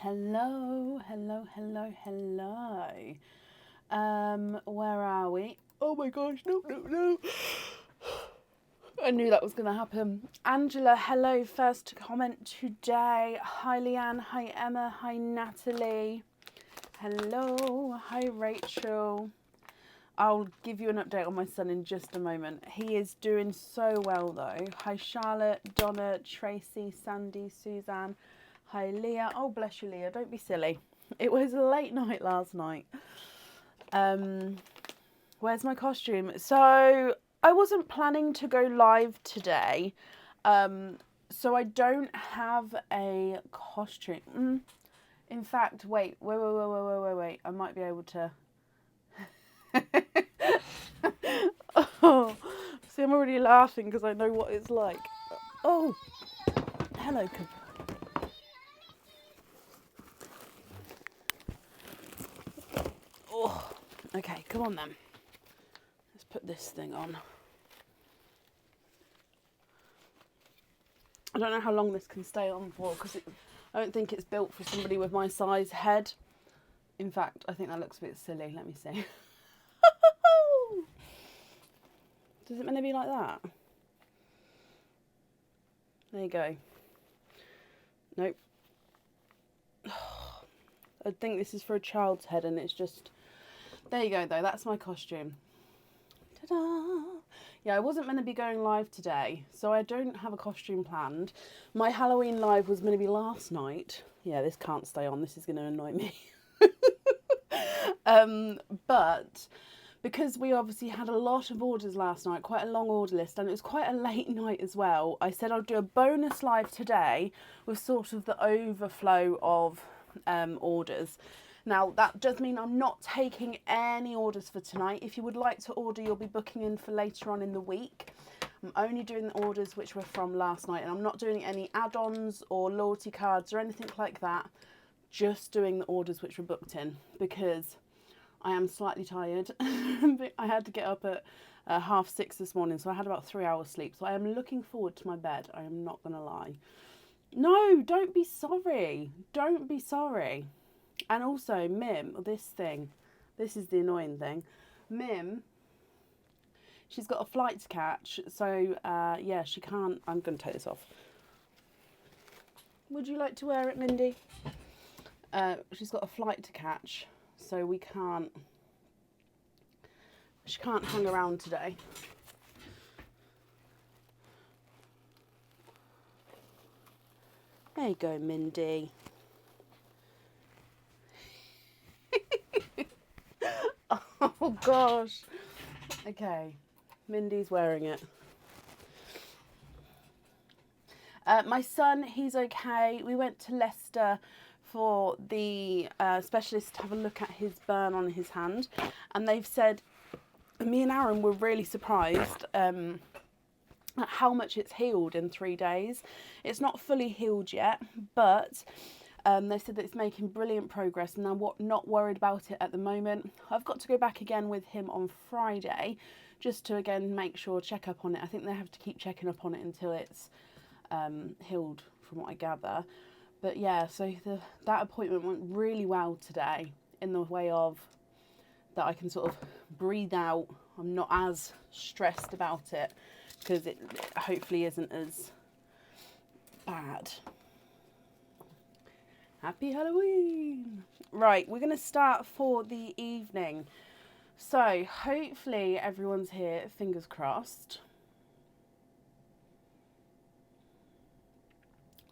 Hello, hello, hello, hello. Where are we? Oh my gosh, no, no, no. I knew that was going to happen. Angela, hello, first comment today. Hi Leanne, hi Emma, hi Natalie. Hello, hi Rachel. I'll give you an update on my son in just a moment. He is doing so well though. Hi Charlotte, Donna, Tracy, Sandy, Suzanne. Hi Leah. Oh bless you Leah, don't be silly. It was a late night last night. Where's my costume? So I wasn't planning to go live today. So I don't have a costume. In fact, wait. I might be able to. Oh, see, I'm already laughing because I know what it's like. Oh, hello. Oh, okay, come on then. Let's put this thing on. I don't know how long this can stay on for because I don't think it's built for somebody with my size head. In fact, I think that looks a bit silly. Let me see. Does it meant to be like that? There you go. Nope. I think this is for a child's head and it's just... There you go though, that's my costume. Ta-da! Yeah, I wasn't meant to be going live today, so I don't have a costume planned. My Halloween live was meant to be last night. Yeah, this can't stay on, this is going to annoy me. But because we obviously had a lot of orders last night, quite a long order list, and it was quite a late night as well, I said I'd do a bonus live today with sort of the overflow of orders. Now, that does mean I'm not taking any orders for tonight. If you would like to order, you'll be booking in for later on in the week. I'm only doing the orders which were from last night, and I'm not doing any add-ons or loyalty cards or anything like that. Just doing the orders which were booked in because I am slightly tired. I had to get up at 6:30 this morning, so I had about 3 hours sleep. So I am looking forward to my bed. I am not going to lie. No, don't be sorry. Don't be sorry. And also, Mim, this is the annoying thing. Mim, she's got a flight to catch, so yeah, she can't. I'm going to take this off. Would you like to wear it, Mindy? She's got a flight to catch, so she can't hang around today. There you go, Mindy. Oh gosh. Okay, Mindy's wearing it. My son, he's okay. We went to Leicester for the specialist to have a look at his burn on his hand, and they've said, me and Aaron were really surprised at how much it's healed in 3 days. It's not fully healed yet, but they said that it's making brilliant progress, and I'm not worried about it at the moment. I've got to go back again with him on Friday just to again make sure, check up on it. I think they have to keep checking up on it until it's healed, from what I gather. But yeah, so that appointment went really well today, in the way of that I can sort of breathe out. I'm not as stressed about it because it hopefully isn't as bad. Happy Halloween! Right, we're going to start for the evening. So hopefully everyone's here, fingers crossed.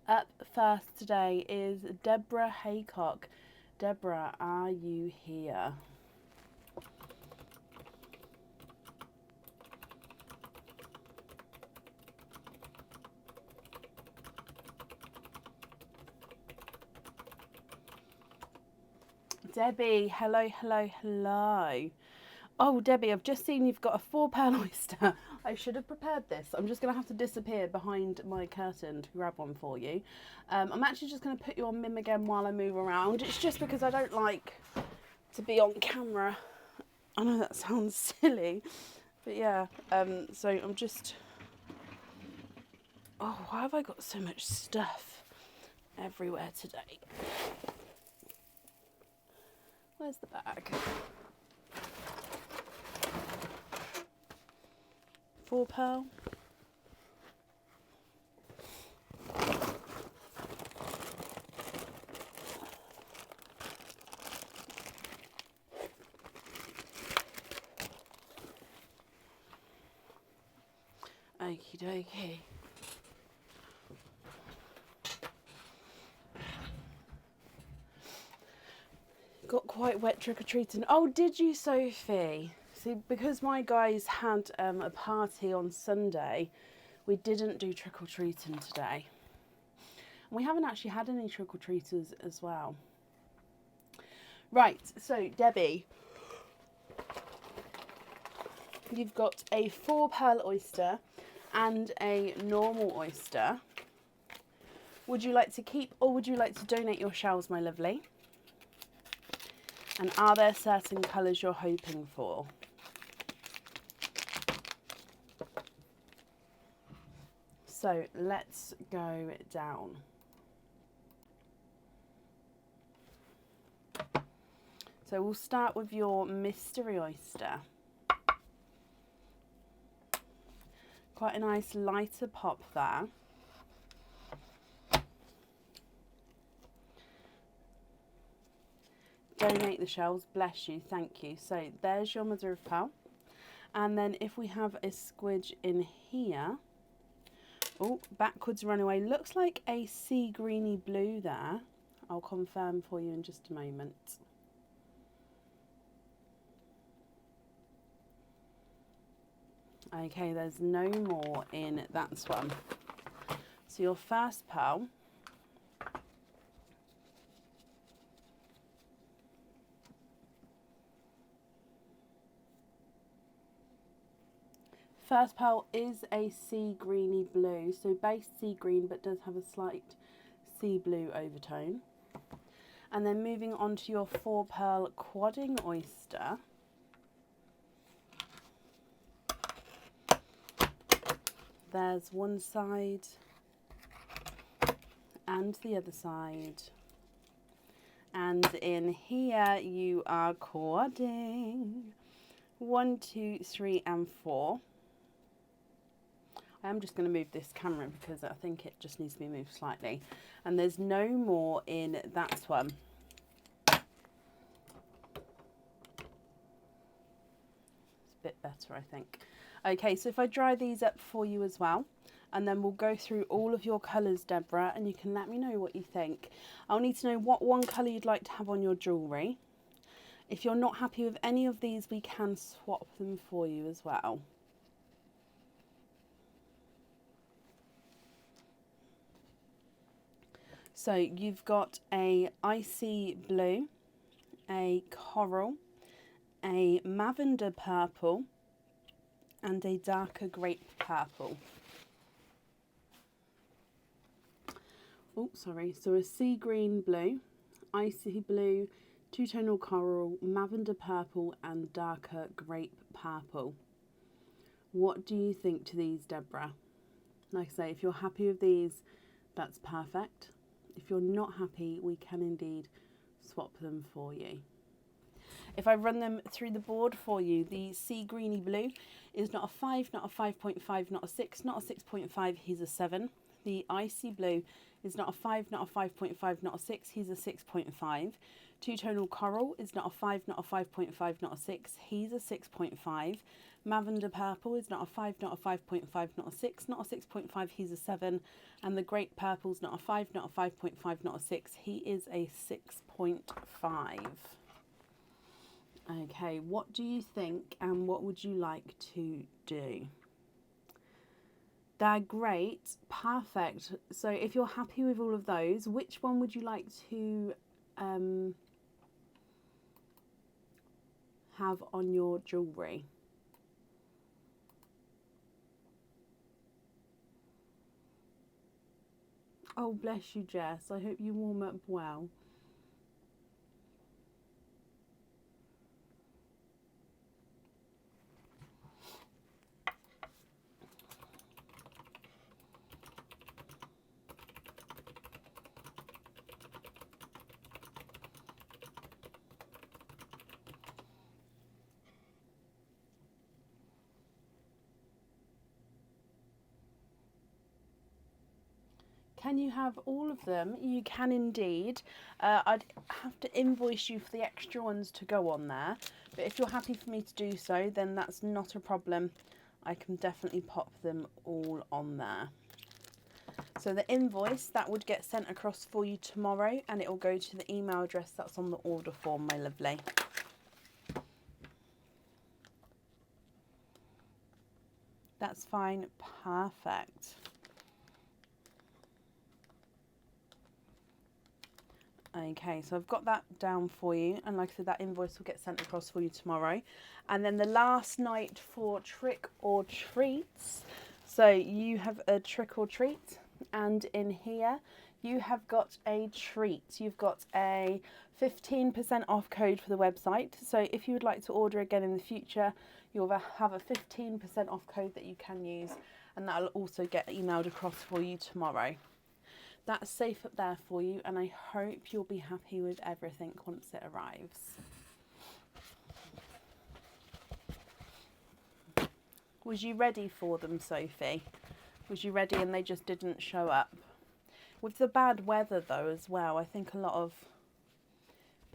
Up first today is Deborah Haycock. Deborah, are you here? Debbie, hello, hello, hello. Oh, Debbie, I've just seen you've got a £4 oyster. I should have prepared this. I'm just going to have to disappear behind my curtain to grab one for you. I'm actually just going to put you on Mim again while I move around. It's just because I don't like to be on camera. I know that sounds silly, but yeah. So I'm just... Oh, why have I got so much stuff everywhere today? Where's the bag? 4 pearl. Okie dokie. Got quite wet trick-or-treating. Oh, did you, Sophie? See, because my guys had a party on Sunday, we didn't do trick-or-treating today. And we haven't actually had any trick-or-treaters as well. Right, so Debbie, you've got a 4 pearl oyster and a normal oyster. Would you like to keep or would you like to donate your shells, my lovely? And are there certain colours you're hoping for? So let's go down. So we'll start with your mystery oyster. Quite a nice lighter pop there. Donate the shells, bless you, thank you. So there's your mother of pearl. And then if we have a squidge in here, oh, backwards runaway, looks like a sea greeny blue there. I'll confirm for you in just a moment. Okay, there's no more in that one. So your first pearl, is a sea greeny blue, so base sea green but does have a slight sea blue overtone. And then moving on to your 4 pearl quadding oyster. There's one side and the other side. And in here you are quadding 1, 2, 3 and 4. I am just going to move this camera because I think it just needs to be moved slightly. And there's no more in that one. It's a bit better, I think. Okay, so if I dry these up for you as well, and then we'll go through all of your colours, Deborah, and you can let me know what you think. I'll need to know what one colour you'd like to have on your jewellery. If you're not happy with any of these, we can swap them for you as well. So you've got a icy blue, a coral, a lavender purple, and a darker grape purple. Oh, sorry. So a sea green blue, icy blue, two-tonal coral, lavender purple, and darker grape purple. What do you think to these, Deborah? Like I say, if you're happy with these, that's perfect. If you're not happy, we can indeed swap them for you. If I run them through the board for you, the sea greeny blue is not a 5, not a 5.5, not a 6, not a 6.5, he's a 7. The icy blue is not a 5, not a 5.5, not a 6, he's a 6.5. Two-tonal coral is not a 5, not a 5.5, not a 6, he's a 6.5. Lavender purple is not a 5, not a 5.5, not a 6, not a 6.5, he's a 7. And the grape purple is not a 5, not a 5.5, not a 6, he is a 6.5. Okay, what do you think and what would you like to do? They're great, perfect. So if you're happy with all of those, which one would you like to have on your jewellery? Oh, bless you, Jess. I hope you warm up well. Can you have all of them? You can indeed. I'd have to invoice you for the extra ones to go on there. But if you're happy for me to do so, then that's not a problem. I can definitely pop them all on there. So the invoice, that would get sent across for you tomorrow, and it will go to the email address that's on the order form, my lovely. That's fine. Perfect. Okay, so I've got that down for you, and like I said, that invoice will get sent across for you tomorrow. And then the last night for trick or treats. So you have a trick or treat, and in here you have got a treat. You've got a 15% off code for the website. So if you would like to order again in the future, you'll have a 15% off code that you can use, and that'll also get emailed across for you tomorrow. That's safe up there for you, and I hope you'll be happy with everything once it arrives. Was you ready for them, Sophie? Was you ready and they just didn't show up? With the bad weather though as well, I think a lot of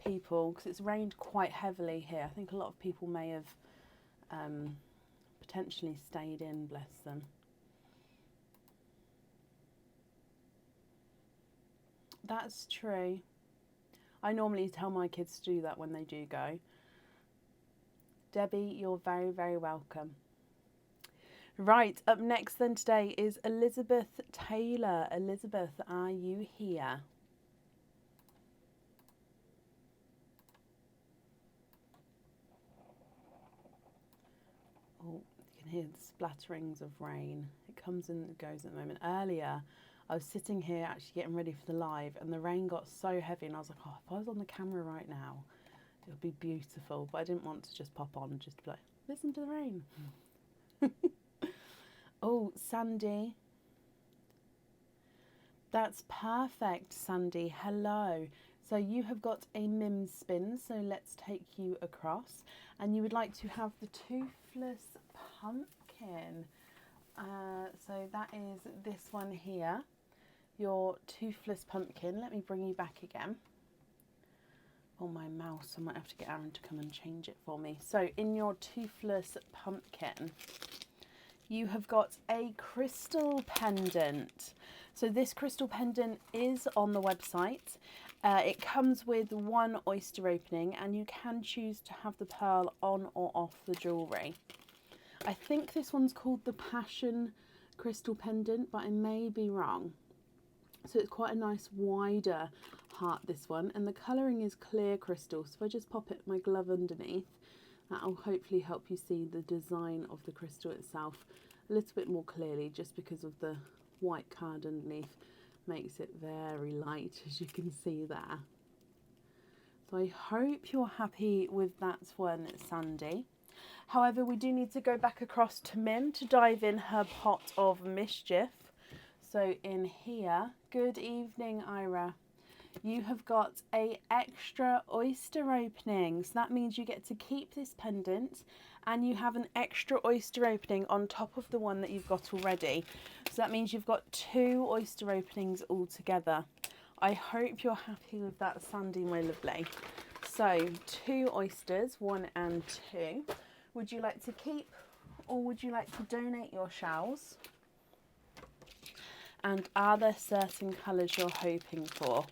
people, because it's rained quite heavily here, I think a lot of people may have potentially stayed in, bless them. That's true. I normally tell my kids to do that when they do go. Debbie, you're very, very welcome. Right, up next then today is Elizabeth Taylor. Elizabeth, are you here? Oh, you can hear the splatterings of rain. It comes and goes at the moment. Earlier, I was sitting here actually getting ready for the live, and the rain got so heavy, and I was like, oh, if I was on the camera right now, it would be beautiful. But I didn't want to just pop on and just be like, listen to the rain. Oh, Sandy. That's perfect, Sandy. Hello. So you have got a Mims spin, so let's take you across. And you would like to have the toothless pumpkin. So that is this one here, your toothless pumpkin. Let me bring you back again. Oh, my mouse, I might have to get Aaron to come and change it for me. So in your toothless pumpkin, you have got a crystal pendant. So this crystal pendant is on the website. It comes with one oyster opening, and you can choose to have the pearl on or off the jewellery. I think this one's called the Passion crystal pendant, but I may be wrong. So it's quite a nice wider heart, this one, and the colouring is clear crystal. So if I just pop it my glove underneath, that'll hopefully help you see the design of the crystal itself a little bit more clearly, just because of the white card underneath makes it very light, as you can see there. So I hope you're happy with that one, Sandy. However, we do need to go back across to Mim to dive in her pot of mischief. So in here, good evening, Ira. You have got a extra oyster opening. So that means you get to keep this pendant, and you have an extra oyster opening on top of the one that you've got already. So that means you've got 2 oyster openings altogether. I hope you're happy with that, Sandy, my lovely. So 2 oysters, 1 and 2. Would you like to keep, or would you like to donate your shells? And are there certain colours you're hoping for?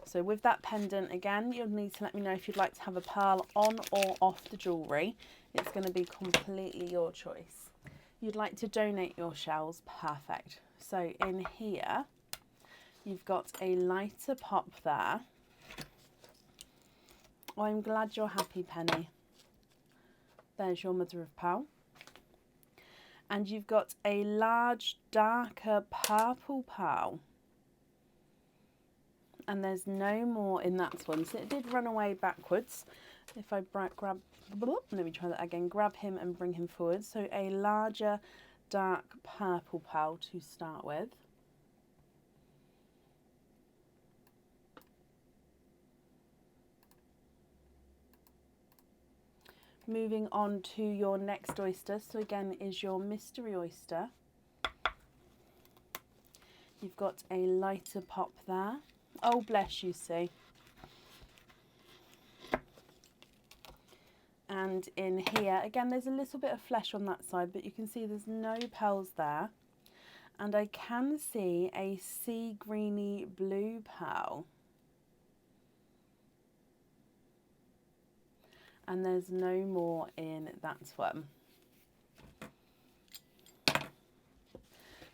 So with that pendant, again, you'll need to let me know if you'd like to have a pearl on or off the jewellery. It's going to be completely your choice. You'd like to donate your shells, perfect. So in here, you've got a lighter pop there. Oh, I'm glad you're happy, Penny. There's your mother of pearl. And you've got a large, darker purple pearl. And there's no more in that one. So it did run away backwards. If I grab, let me try that again. Grab him and bring him forward. So a larger, dark purple pearl to start with. Moving on to your next oyster. So again is your mystery oyster. You've got a lighter pop there. Oh, bless you, Sue. And in here, again, there's a little bit of flesh on that side, but you can see there's no pearls there. And I can see a sea greeny blue pearl. And there's no more in that one.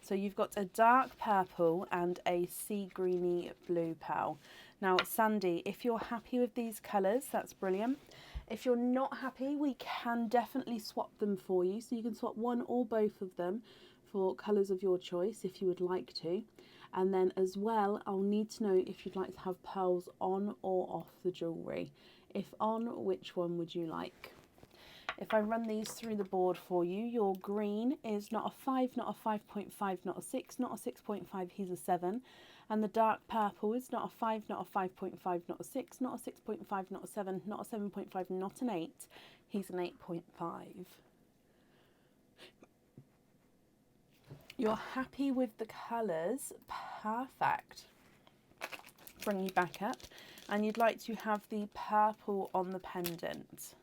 So you've got a dark purple and a sea greeny blue pearl. Now, Sandy, if you're happy with these colours, that's brilliant. If you're not happy, we can definitely swap them for you. So you can swap one or both of them for colours of your choice if you would like to. And then as well, I'll need to know if you'd like to have pearls on or off the jewellery. If on, which one would you like? If I run these through the board for you, your green is not a 5, not a 5.5, not a 6, not a 6.5, he's a 7. And the dark purple is not a 5, not a 5.5, not a 6, not a 6.5, not a 7, not a 7.5, not an 8, he's an 8.5. You're happy with the colours, perfect. Bring you back up. And you'd like to have the purple on the pendant.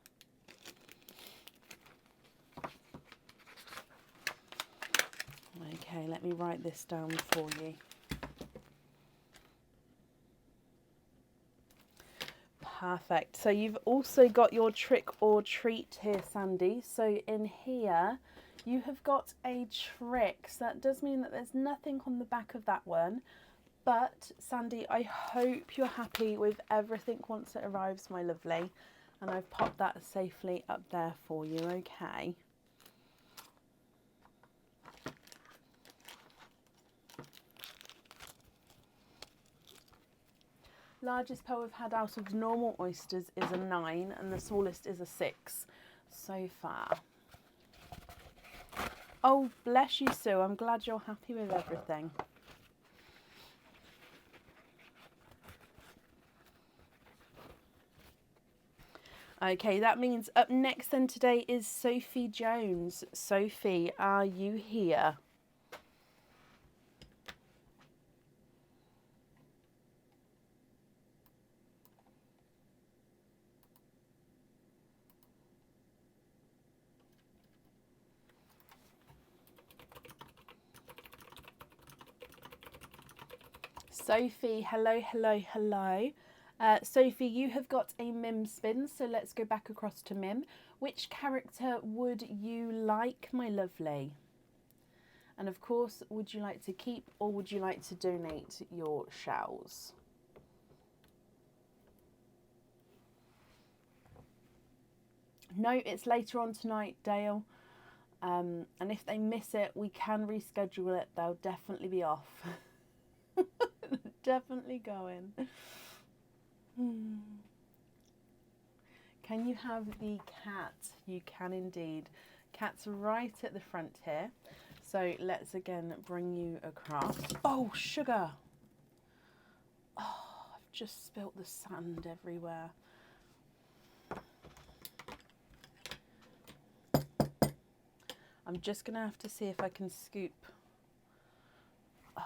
Okay, let me write this down for you. Perfect. So you've also got your trick or treat here, Sandy. So in here, you have got a trick. So that does mean that there's nothing on the back of that one. But Sandy, I hope you're happy with everything once it arrives, my lovely. And I've popped that safely up there for you, okay? Largest pearl we've had out of the normal oysters is a 9 and the smallest is a 6 so far. Oh, bless you, Sue. I'm glad you're happy with everything. Okay, that means up next then today is Sophie Jones. Sophie, are you here? Sophie, hello, hello, hello. Sophie, you have got a Mim spin, so let's go back across to Mim. Which character would you like, my lovely? And of course, would you like to keep or would you like to donate your shells? No, it's later on tonight, Dale. And if they miss it, we can reschedule it. They'll definitely be off. Definitely going. Can you have the cat? You can indeed. Cat's right at the front here. So let's again bring you across. Oh, sugar. Oh, I've just spilt the sand everywhere. I'm just going to have to see if I can scoop. Oh.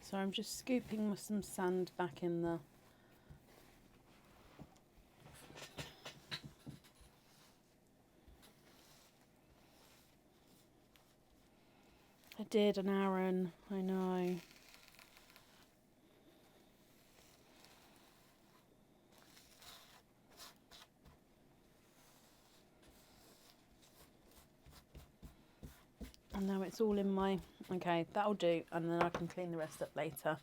So I'm just scooping with some sand back in the... I did an Aaron, I know. And now it's all in my... Okay, that'll do, and then I can clean the rest up later.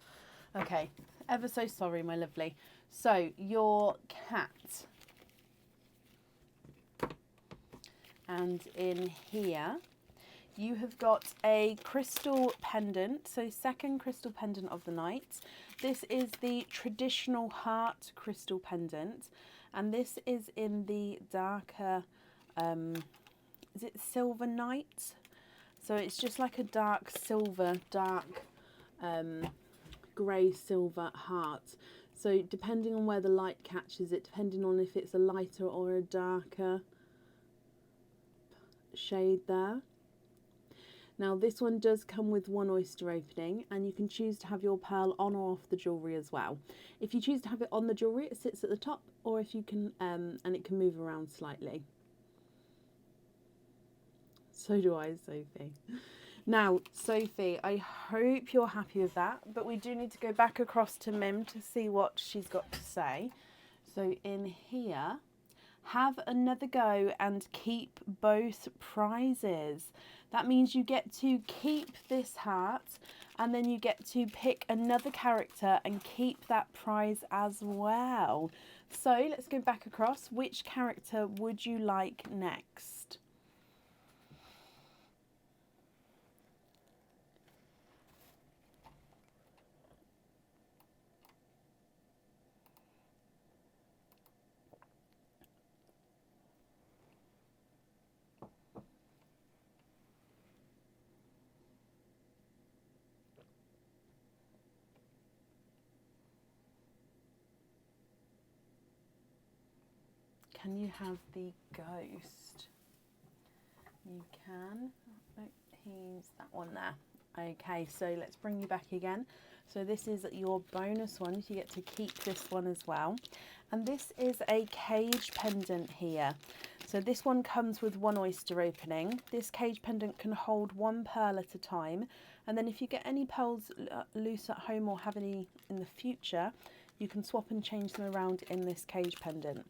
Okay, ever so sorry, my lovely. So, your cat. And in here, you have got a crystal pendant. So, second crystal pendant of the night. This is the traditional heart crystal pendant. And this is in the darker, is it Silver Night? So it's just like a dark silver, dark grey silver heart. So depending on where the light catches it, depending on if it's a lighter or a darker shade there. Now this one does come with one oyster opening, and you can choose to have your pearl on or off the jewellery as well. If you choose to have it on the jewellery, it sits at the top, or if you can, and it can move around slightly. So do I, Sophie. Now, Sophie, I hope you're happy with that, but we do need to go back across to Mim to see what she's got to say. So in here, have another go and keep both prizes. That means you get to keep this heart, and then you get to pick another character and keep that prize as well. So let's go back across. Which character would you like next? Can you have the ghost? You can. Oh, he's that one there. Okay, so let's bring you back again. So this is your bonus one. You get to keep this one as well. And this is a cage pendant here. So this one comes with one oyster opening. This cage pendant can hold one pearl at a time. And then if you get any pearls loose at home or have any in the future, you can swap and change them around in this cage pendant.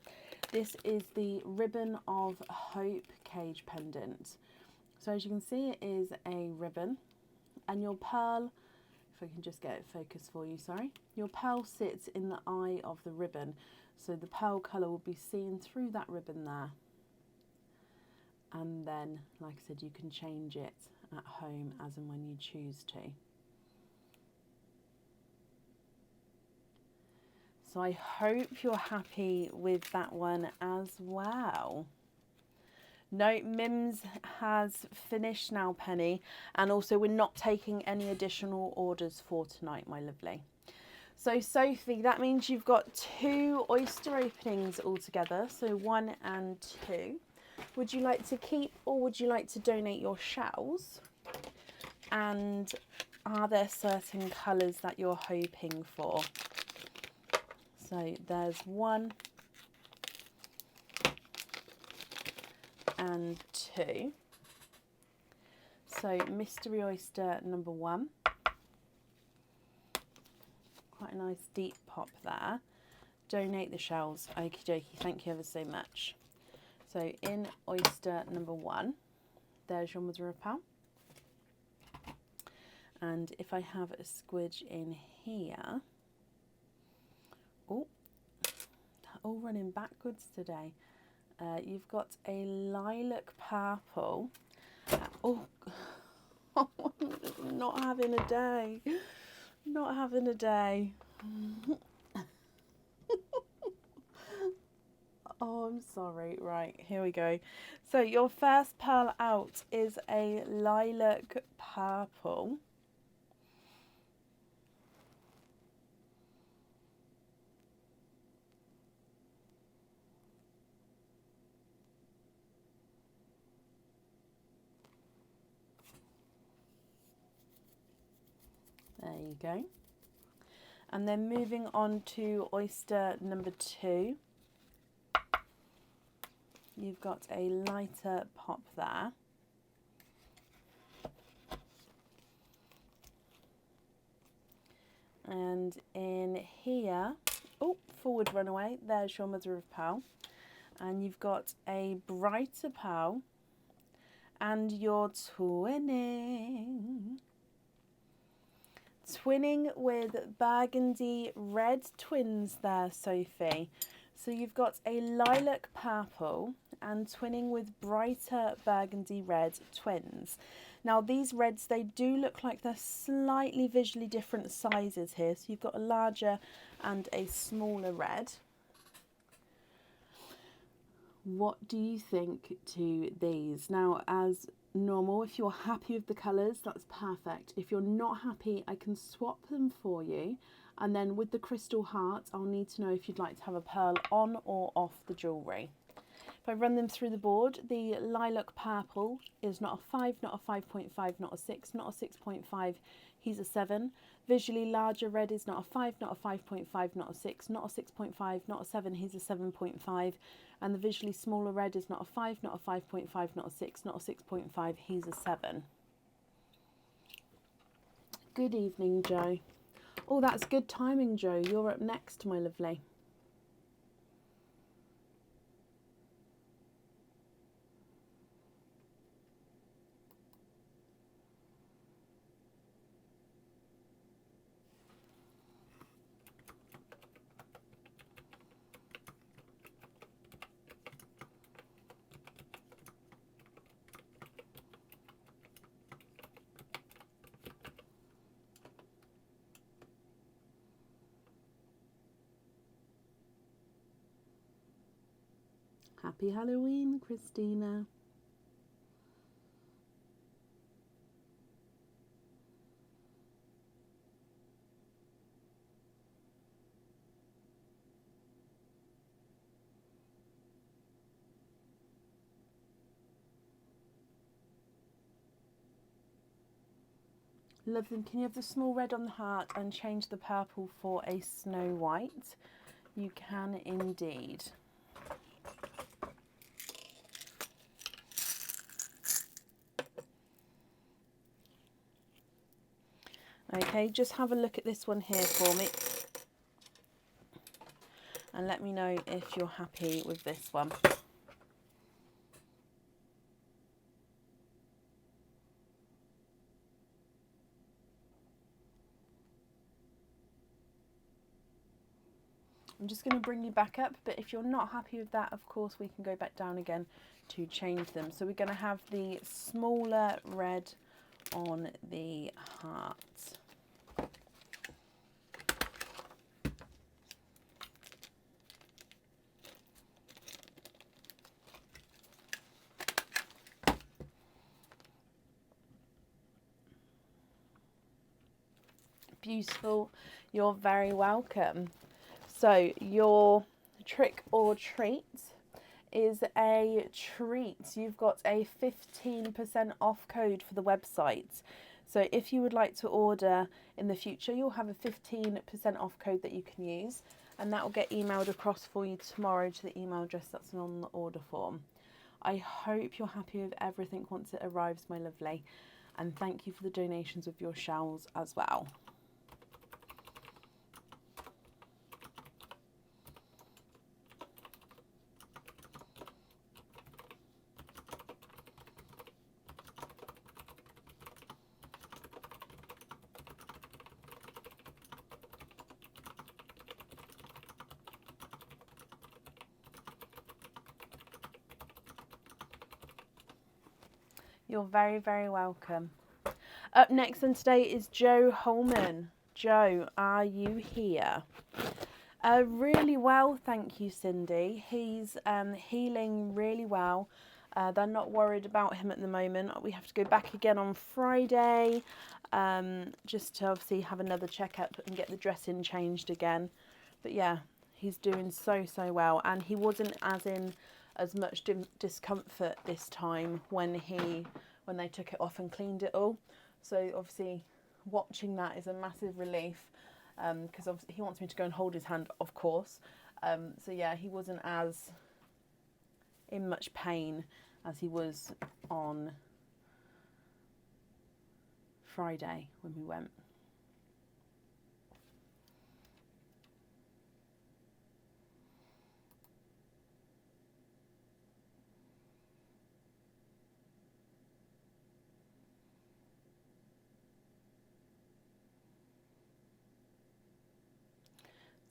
This is the Ribbon of Hope cage pendant. So as you can see, it is a ribbon, and your pearl, if I can just get it focused for you, sorry. Your pearl sits in the eye of the ribbon, so the pearl colour will be seen through that ribbon there. And then, like I said, you can change it at home as and when you choose to. So I hope you're happy with that one as well. No, Mims has finished now, Penny, and also we're not taking any additional orders for tonight, my lovely. So Sophie, that means you've got 2 oyster openings altogether, so 1 and 2. Would you like to keep or would you like to donate your shells? And are there certain colours that you're hoping for? So there's 1 and 2. So mystery oyster number 1. Quite a nice deep pop there. Donate the shells. Okie dokie, thank you ever so much. So in oyster number 1, there's your mother of pearl. And if I have a squidge in here, oh, they're all running backwards today. You've got a lilac purple. Oh, not having a day. Not having a day. Oh, I'm sorry. Right, here we go. So your first pearl out is a lilac purple. There you go. And then moving on to oyster number 2. You've got a lighter pop there. And in here, oh, forward runaway, there's your mother of pearl. And you've got a brighter pearl. And you're twinning. Twinning with burgundy red twins there, Sophie. So you've got a lilac purple and twinning with brighter burgundy red twins. Now these reds, they do look like they're slightly visually different sizes here. So you've got a larger and a smaller red. What do you think to these? Now, as normal, if you're happy with the colours, that's perfect. If you're not happy, I can swap them for you. And then with the crystal hearts, I'll need to know if you'd like to have a pearl on or off the jewellery. If I run them through the board, the lilac purple is not a 5, not a 5.5, not a 6, not a 6.5, he's a 7. Visually larger red is not a 5, not a 5.5, not a 6, not a 6.5, not a 7, he's a 7.5. And the visually smaller red is not a 5, not a 5.5, not a 6, not a 6.5, he's a 7. Good evening, Joe. Oh, that's good timing, Joe. You're up next, my lovely. Happy Halloween, Christina. Love them. Can you have the small red on the heart and change the purple for a snow white? You can indeed. Okay, just have a look at this one here for me. And let me know if you're happy with this one. I'm just going to bring you back up, but if you're not happy with that, of course, we can go back down again to change them. So we're going to have the smaller red on the heart. Beautiful. You're very welcome. So your trick or treat is a treat. You've got a 15% off code for the website. So if you would like to order in the future, you'll have a 15% off code that you can use, and that will get emailed across for you tomorrow to the email address that's on the order form. I hope you're happy with everything once it arrives, my lovely, and thank you for the donations of your shells as well. You're very, very welcome. Up next and today is Joe Holman. Joe, are you here? Really well, thank you, Cindy. He's healing really well. They're not worried about him at the moment. We have to go back again on Friday, just to obviously have another checkup and get the dressing changed again. But yeah, he's doing so well, and he wasn't as much discomfort this time when they took it off and cleaned it all. So obviously watching that is a massive relief, because obviously he wants me to go and hold his hand, of course. So yeah, he wasn't as in much pain as he was on Friday when we went.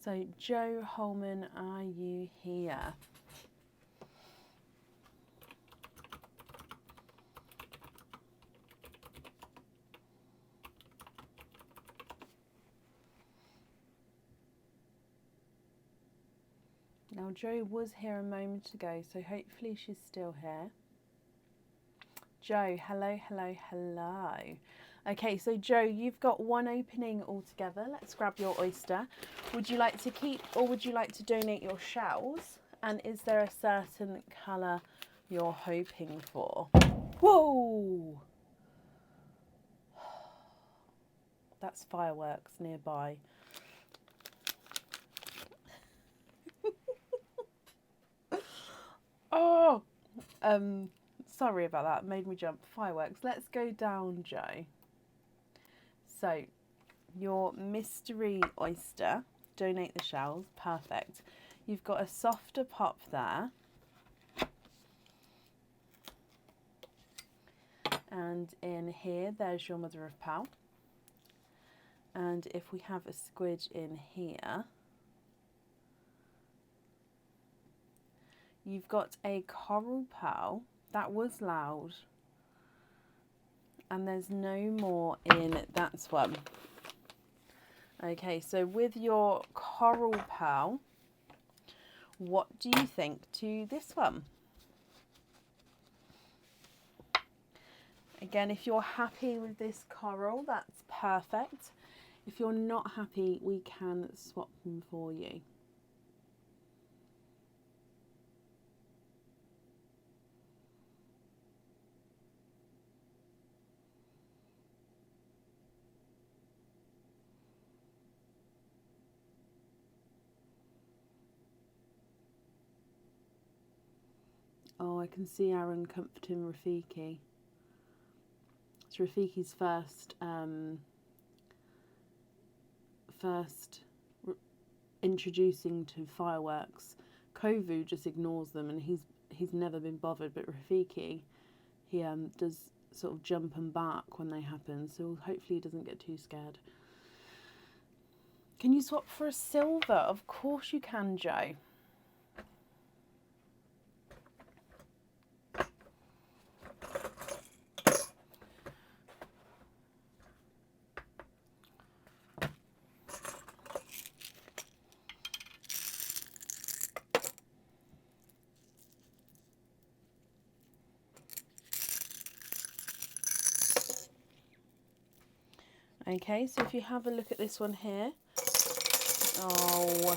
So, Joe Holman, are you here? Now Jo was here a moment ago, so hopefully she's still here. Jo, hello, hello, hello. Okay, so Jo, you've got one opening altogether. Let's grab your oyster. Would you like to keep or would you like to donate your shells? And is there a certain colour you're hoping for? Whoa! That's fireworks nearby. Oh! Sorry about that, made me jump. Fireworks. Let's go down, Jo. So, your mystery oyster, donate the shells, perfect. You've got a softer pop there. And in here, there's your mother of pearl. And if we have a squidge in here, you've got a coral pearl. That was loud. And there's no more in that one. Okay, so with your coral pearl, what do you think to this one? Again, if you're happy with this coral, that's perfect. If you're not happy, we can swap them for you. Oh, I can see Aaron comforting Rafiki. It's Rafiki's first introducing to fireworks. Kovu just ignores them, and he's never been bothered. But Rafiki, he does sort of jump and bark when they happen. So hopefully he doesn't get too scared. Can you swap for a silver? Of course you can, Jo. Okay, so if you have a look at this one here. Oh.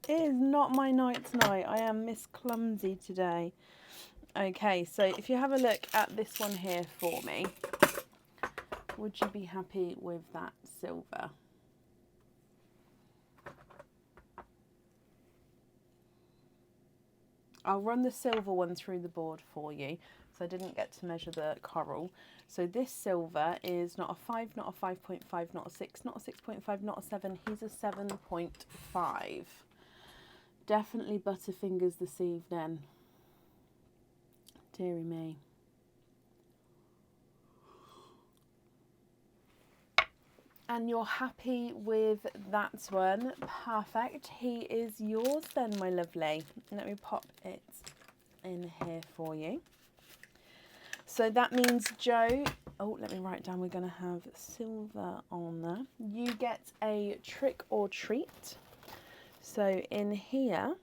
It is not my night tonight. I am Miss Clumsy today. Okay, so if you have a look at this one here for me, would you be happy with that silver? I'll run the silver one through the board for you, so I didn't get to measure the coral. So this silver is not a 5, not a 5.5, not a 6, not a 6.5, not a 7. He's a 7.5. Definitely Butterfingers this evening. Deary me. And you're happy with that one. Perfect. He is yours then, my lovely. Let me pop it in here for you. So that means, Jo, oh, let me write down, we're going to have silver on there. You get a trick or treat. So in here,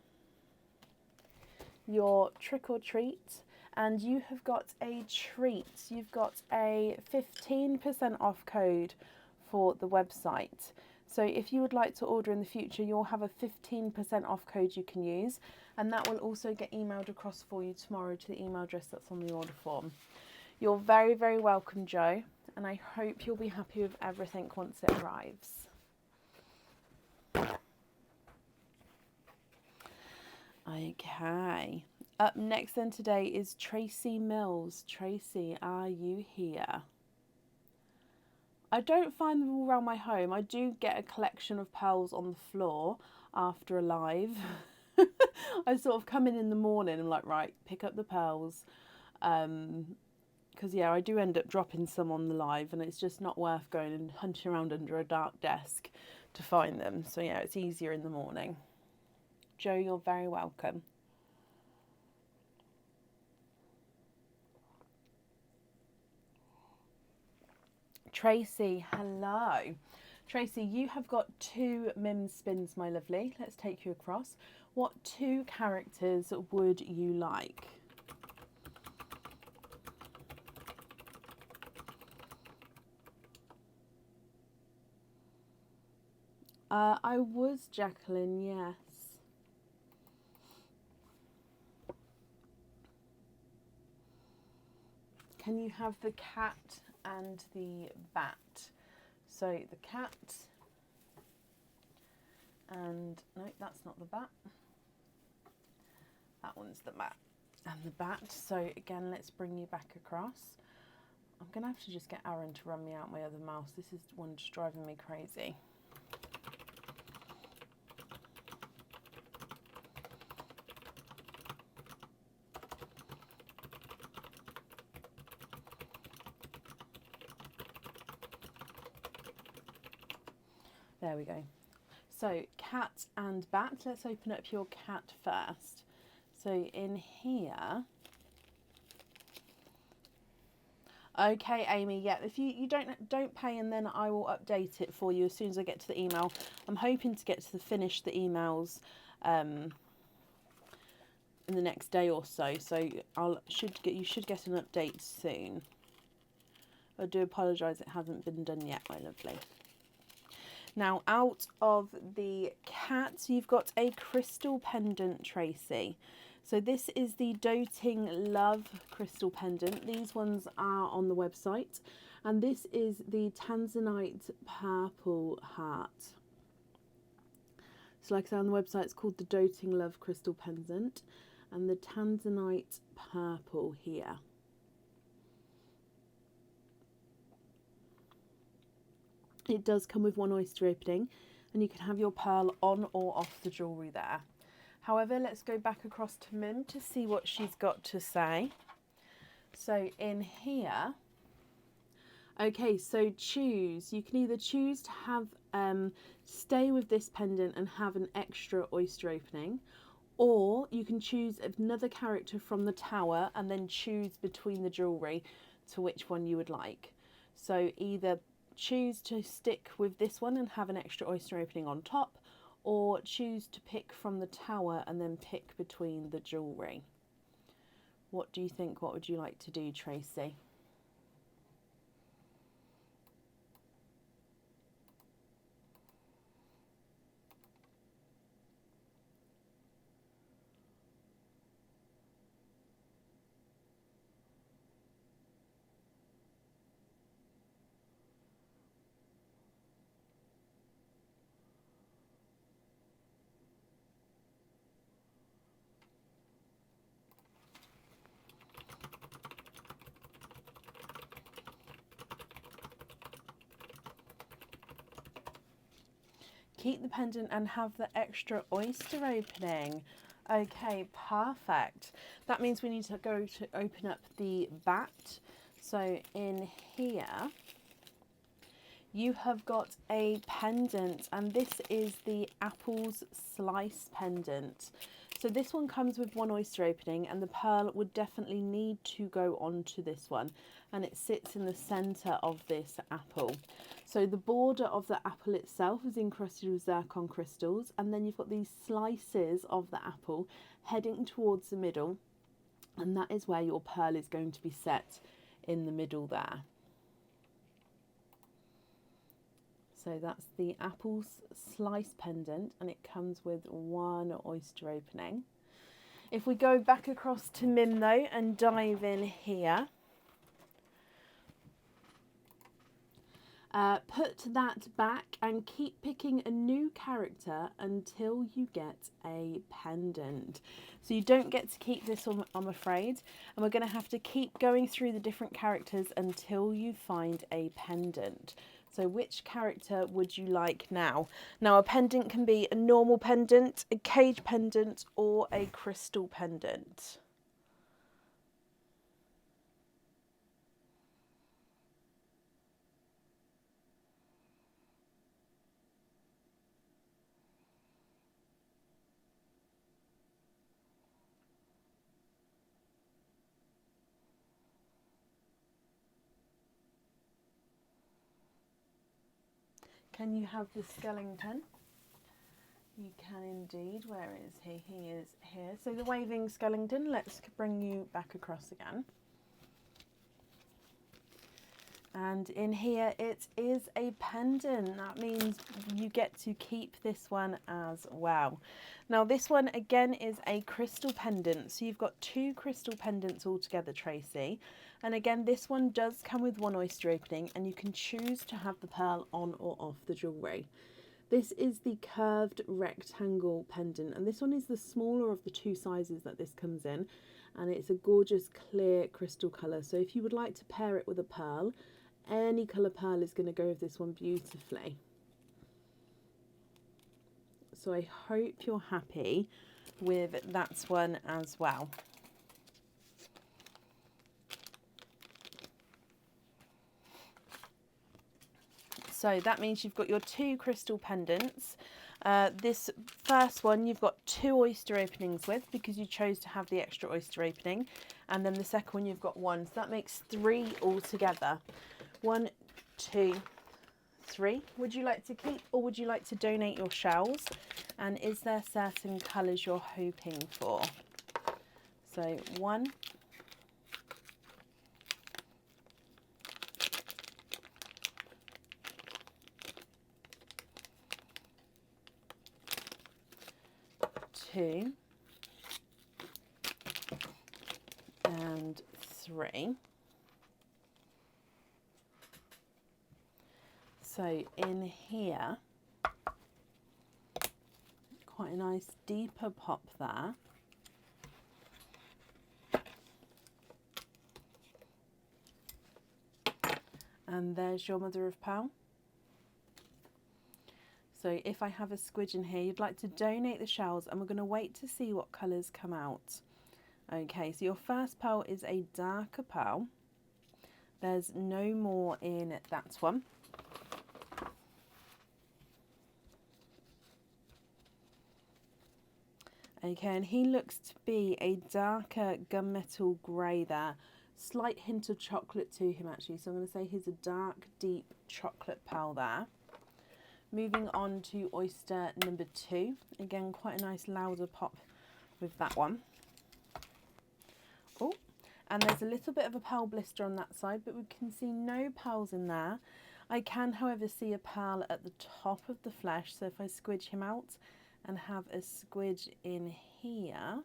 your trick or treat, and you have got a treat. You've got a 15% off code for the website. So if you would like to order in the future, you'll have a 15% off code you can use, and that will also get emailed across for you tomorrow to the email address that's on the order form. You're very, very welcome, Jo, and I hope you'll be happy with everything once it arrives. Okay, up next then today is Tracy Mills. Tracy, are you here? I don't find them all around my home. I do get a collection of pearls on the floor after a live. I sort of come in the morning and like, right, pick up the pearls. Because, yeah, I do end up dropping some on the live, and it's just not worth going and hunting around under a dark desk to find them. So, yeah, it's easier in the morning. Jo, you're very welcome. Tracy, hello. Tracy, you have got 2 Mims spins, my lovely. Let's take you across. What 2 characters would you like? I was Jacqueline, yes. Can you have the cat and the bat? So the cat, and no, that's not the bat. That one's the bat and the bat. So again, let's bring you back across. I'm going to have to just get Aaron to run me out my other mouse. This is one just driving me crazy. There we go. So cat and bat. Let's open up your cat first. So in here. Okay, Amy. Yeah, if you don't pay, and then I will update it for you as soon as I get to the email. I'm hoping to get to finish the emails in the next day or so. So you should get an update soon. I do apologise, it hasn't been done yet, my lovely. Now, out of the cat, you've got a crystal pendant, Tracy. So this is the Doting Love crystal pendant. These ones are on the website. And this is the Tanzanite Purple Heart. So like I said, on the website, it's called the Doting Love crystal pendant. And the Tanzanite Purple here. It does come with 1 oyster opening, and you can have your pearl on or off the jewellery there. However, let's go back across to Mim to see what she's got to say. So in here, okay, so choose. You can either choose to have stay with this pendant and have an extra oyster opening, or you can choose another character from the tower and then choose between the jewellery to which one you would like. So either choose to stick with this one and have an extra oyster opening on top, or choose to pick from the tower and then pick between the jewellery. What do you think? What would you like to do, Tracy? Keep the pendant and have the extra oyster opening. Okay, perfect. That means we need to go to open up the bat. So in here, you have got a pendant, and this is the apples slice pendant. So this one comes with 1 oyster opening, and the pearl would definitely need to go onto this one, and it sits in the center of this apple. So the border of the apple itself is encrusted with zircon crystals, and then you've got these slices of the apple heading towards the middle, and that is where your pearl is going to be set, in the middle there. So that's the apples slice pendant, and it comes with 1 oyster opening. If we go back across to Mim though and dive in here, put that back and keep picking a new character until you get a pendant. So you don't get to keep this one, I'm afraid, and we're going to have to keep going through the different characters until you find a pendant. So which character would you like now? Now, a pendant can be a normal pendant, a cage pendant, or a crystal pendant. Can you have the Skellington? You can indeed. Where is he? He is here. So the waving Skellington, let's bring you back across again. And in here it is a pendant. That means you get to keep this one as well. Now this one again is a crystal pendant. So you've got 2 crystal pendants all together, Tracy. And again, this one does come with 1 oyster opening, and you can choose to have the pearl on or off the jewellery. This is the curved rectangle pendant, and this one is the smaller of the 2 sizes that this comes in, and it's a gorgeous clear crystal colour. So if you would like to pair it with a pearl, any colour pearl is going to go with this one beautifully. So I hope you're happy with that one as well. So that means you've got your 2 crystal pendants. This first one you've got 2 oyster openings with, because you chose to have the extra oyster opening. And then the second one you've got 1. So that makes 3 altogether. 1, 2, 3. Would you like to keep, or would you like to donate your shells? And is there certain colours you're hoping for? So 1. 2 and 3. So in here, quite a nice deeper pop there. And there's your mother of pearl. So if I have a squidge in here, you'd like to donate the shells, and we're going to wait to see what colours come out. Okay, so your first pearl is a darker pearl. There's no more in that one. Okay, and he looks to be a darker gunmetal grey there. Slight hint of chocolate to him actually, so I'm going to say he's a dark, deep chocolate pearl there. Moving on to oyster number 2. Again, quite a nice louder pop with that one. Oh, and there's a little bit of a pearl blister on that side, but we can see no pearls in there. I can, however, see a pearl at the top of the flesh, so if I squidge him out and have a squidge in here,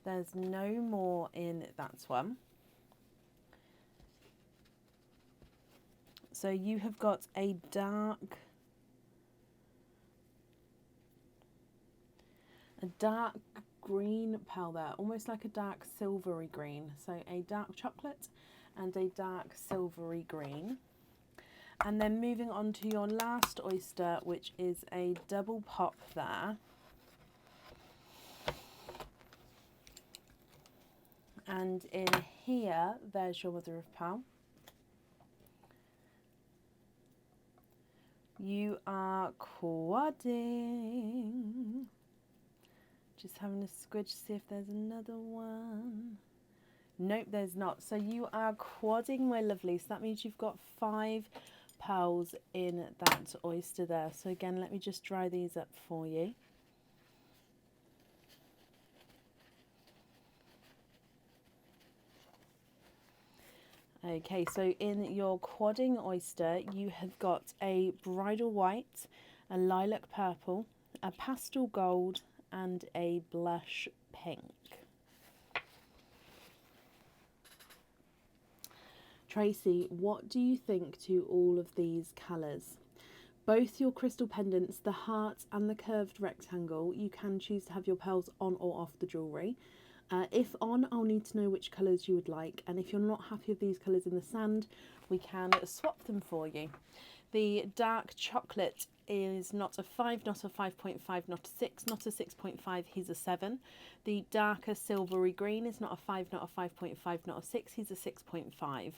there's no more in that one. So you have got a dark green pearl there, almost like a dark silvery green. So a dark chocolate and a dark silvery green. And then moving on to your last oyster, which is a double pop there. And in here, there's your mother of pearl. You are quadding. Just having a squidge to see if there's another one. Nope, there's not. So you are quadding, my lovely. So that means you've got 5 pearls in that oyster there. So again, let me just dry these up for you. Okay, so in your quadding oyster, you have got a bridal white, a lilac purple, a pastel gold, and a blush pink. Tracy, what do you think to all of these colours? Both your crystal pendants, the heart and the curved rectangle, you can choose to have your pearls on or off the jewellery. If on, I'll need to know which colours you would like, and if you're not happy with these colours in the sand, we can swap them for you. The dark chocolate is not a 5, not a 5.5, not a 6, not a 6.5, he's a 7. The darker silvery green is not a 5, not a 5.5, not a 6, he's a 6.5.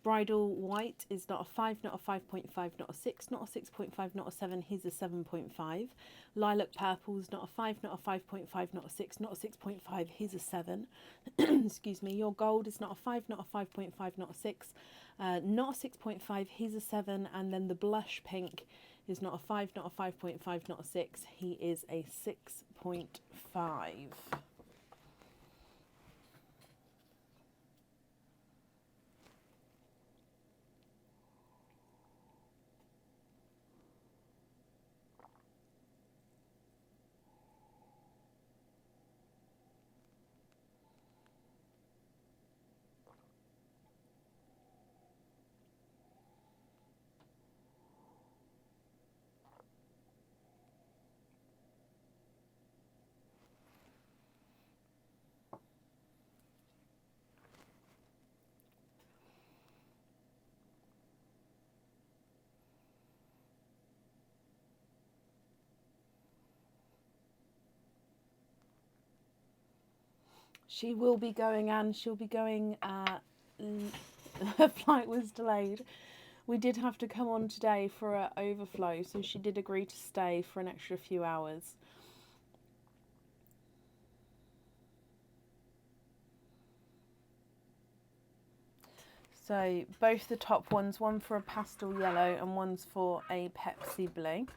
Bridal white is not a 5, not a 5.5, not a 6, not a 6.5, not a 7, he's a 7.5. Lilac purple is not a 5, not a 5.5, not a 6, not a 6.5, he's a 7. Excuse me, your gold is not a 5, not a 5.5, not a 6. Not a 6.5, he's a 7, and then the blush pink is not a 5, not a 5.5, not a 6, he is a 6.5. She will be going, and she'll be going. Her flight was delayed. We did have to come on today for an overflow, so she did agree to stay for an extra few hours. So both the top ones, one for a pastel yellow and one's for a Pepsi blue.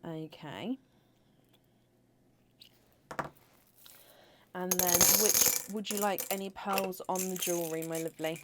Okay. And then, which would you like any pearls on the jewellery, my lovely?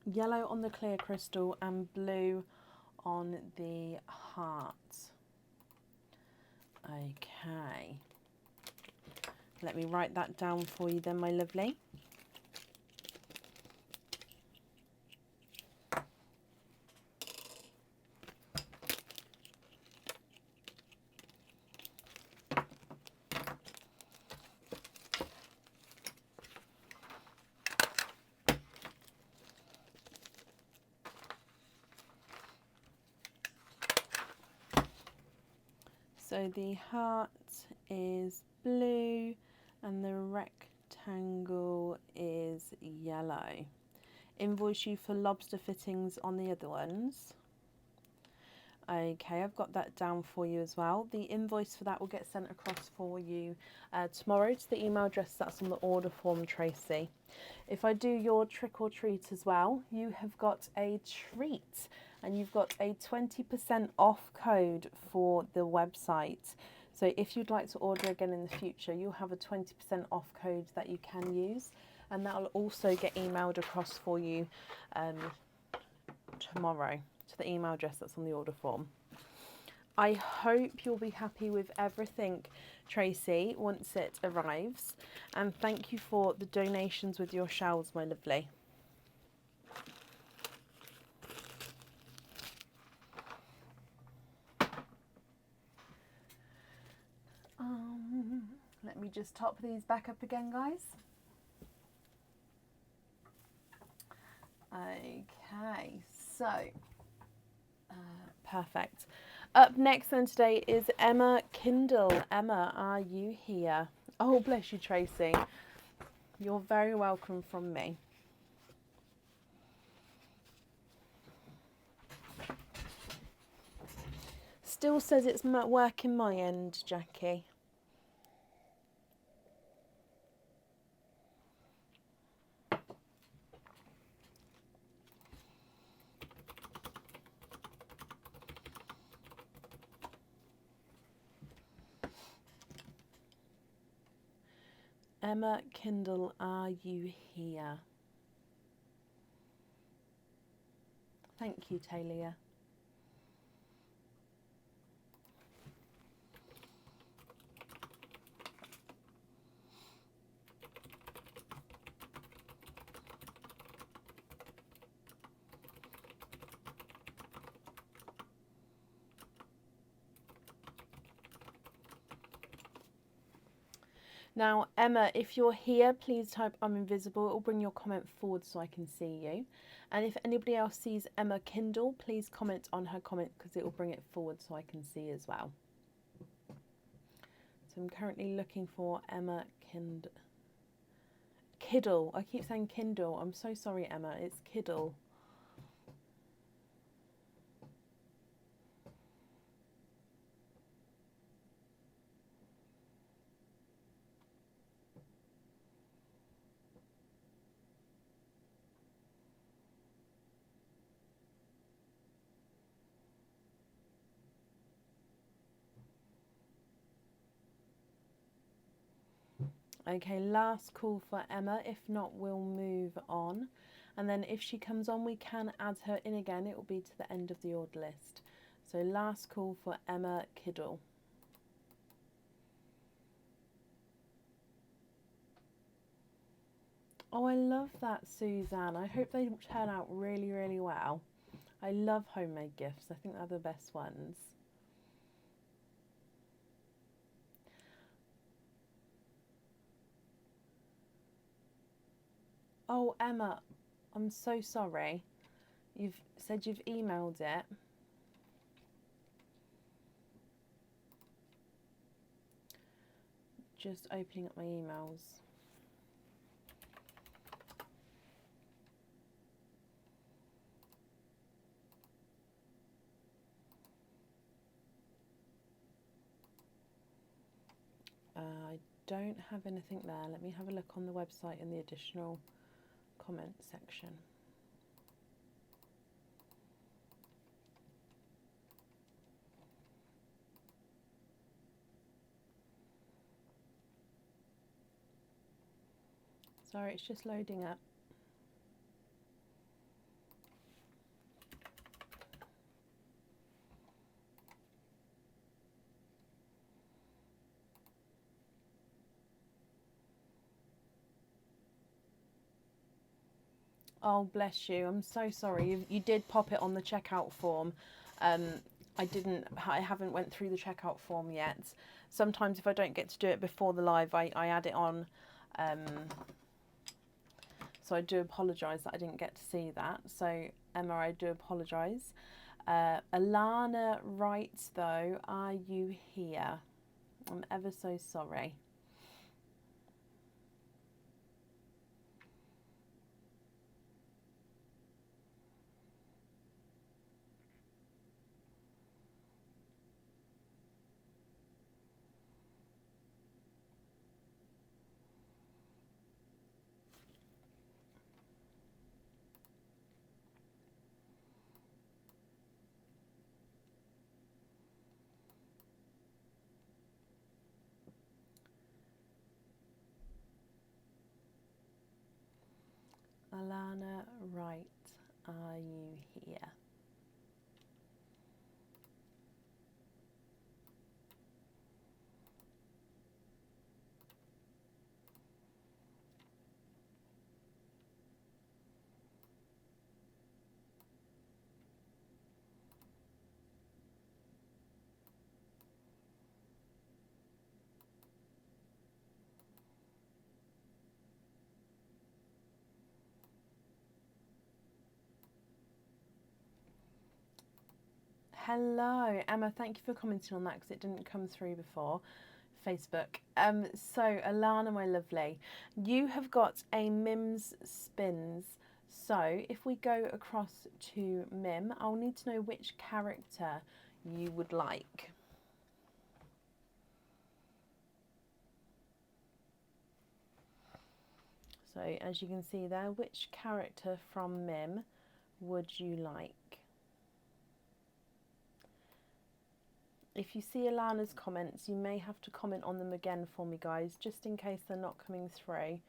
Yellow on the clear crystal and blue on the heart. Okay. Let me write that down for you then, my lovely. So the heart is blue and the rectangle is yellow. Invoice you for lobster fittings on the other ones. Okay, I've got that down for you as well. The invoice for that will get sent across for you tomorrow to the email address that's on the order form, Tracy. If I do your trick or treat as well, you have got a treat, and you've got a 20% off code for the website. So if you'd like to order again in the future, you'll have a 20% off code that you can use, and that will also get emailed across for you tomorrow to the email address that's on the order form. I hope you'll be happy with everything, Tracy, once it arrives, and thank you for the donations with your shells, my lovely. Let me just top these back up again, guys. Okay, so perfect. Up next then today is Emma Kindle. Emma, are you here? Oh, bless you, Tracy. You're very welcome from me. Still says it's working my end, Jackie. Emma Kindle, are you here? Thank you, Talia. Now, Emma, if you're here, please type I'm invisible. It will bring your comment forward so I can see you. And if anybody else sees Emma Kindle, please comment on her comment because it will bring it forward so I can see as well. So I'm currently looking for Emma Kiddle. I keep saying Kindle. I'm so sorry, Emma. It's Kiddle. Okay, last call for Emma. If not, we'll move on. And then if she comes on, we can add her in again. It will be to the end of the order list. So last call for Emma Kiddle. Oh, I love that, Suzanne. I hope they turn out really, really well. I love homemade gifts. I think they're the best ones. Oh, Emma, I'm so sorry. You've said you've emailed it. Just opening up my emails. I don't have anything there. Let me have a look on the website in the additional comment section. Sorry, it's just loading up. Oh, bless you. I'm so sorry. You did pop it on the checkout form. I haven't went through the checkout form yet. Sometimes if I don't get to do it before the live, I add it on. So I do apologise that I didn't get to see that. So Emma, I do apologise. Alana writes though, are you here? I'm ever so sorry. Alana, right, are you here? Hello, Emma. Thank you for commenting on that because it didn't come through before. Facebook. So Alana, my lovely, you have got a Mims spins. So if we go across to Mim, I'll need to know which character you would like. So as you can see there, which character from Mim would you like? If you see Alana's comments, you may have to comment on them again for me, guys, just in case they're not coming through.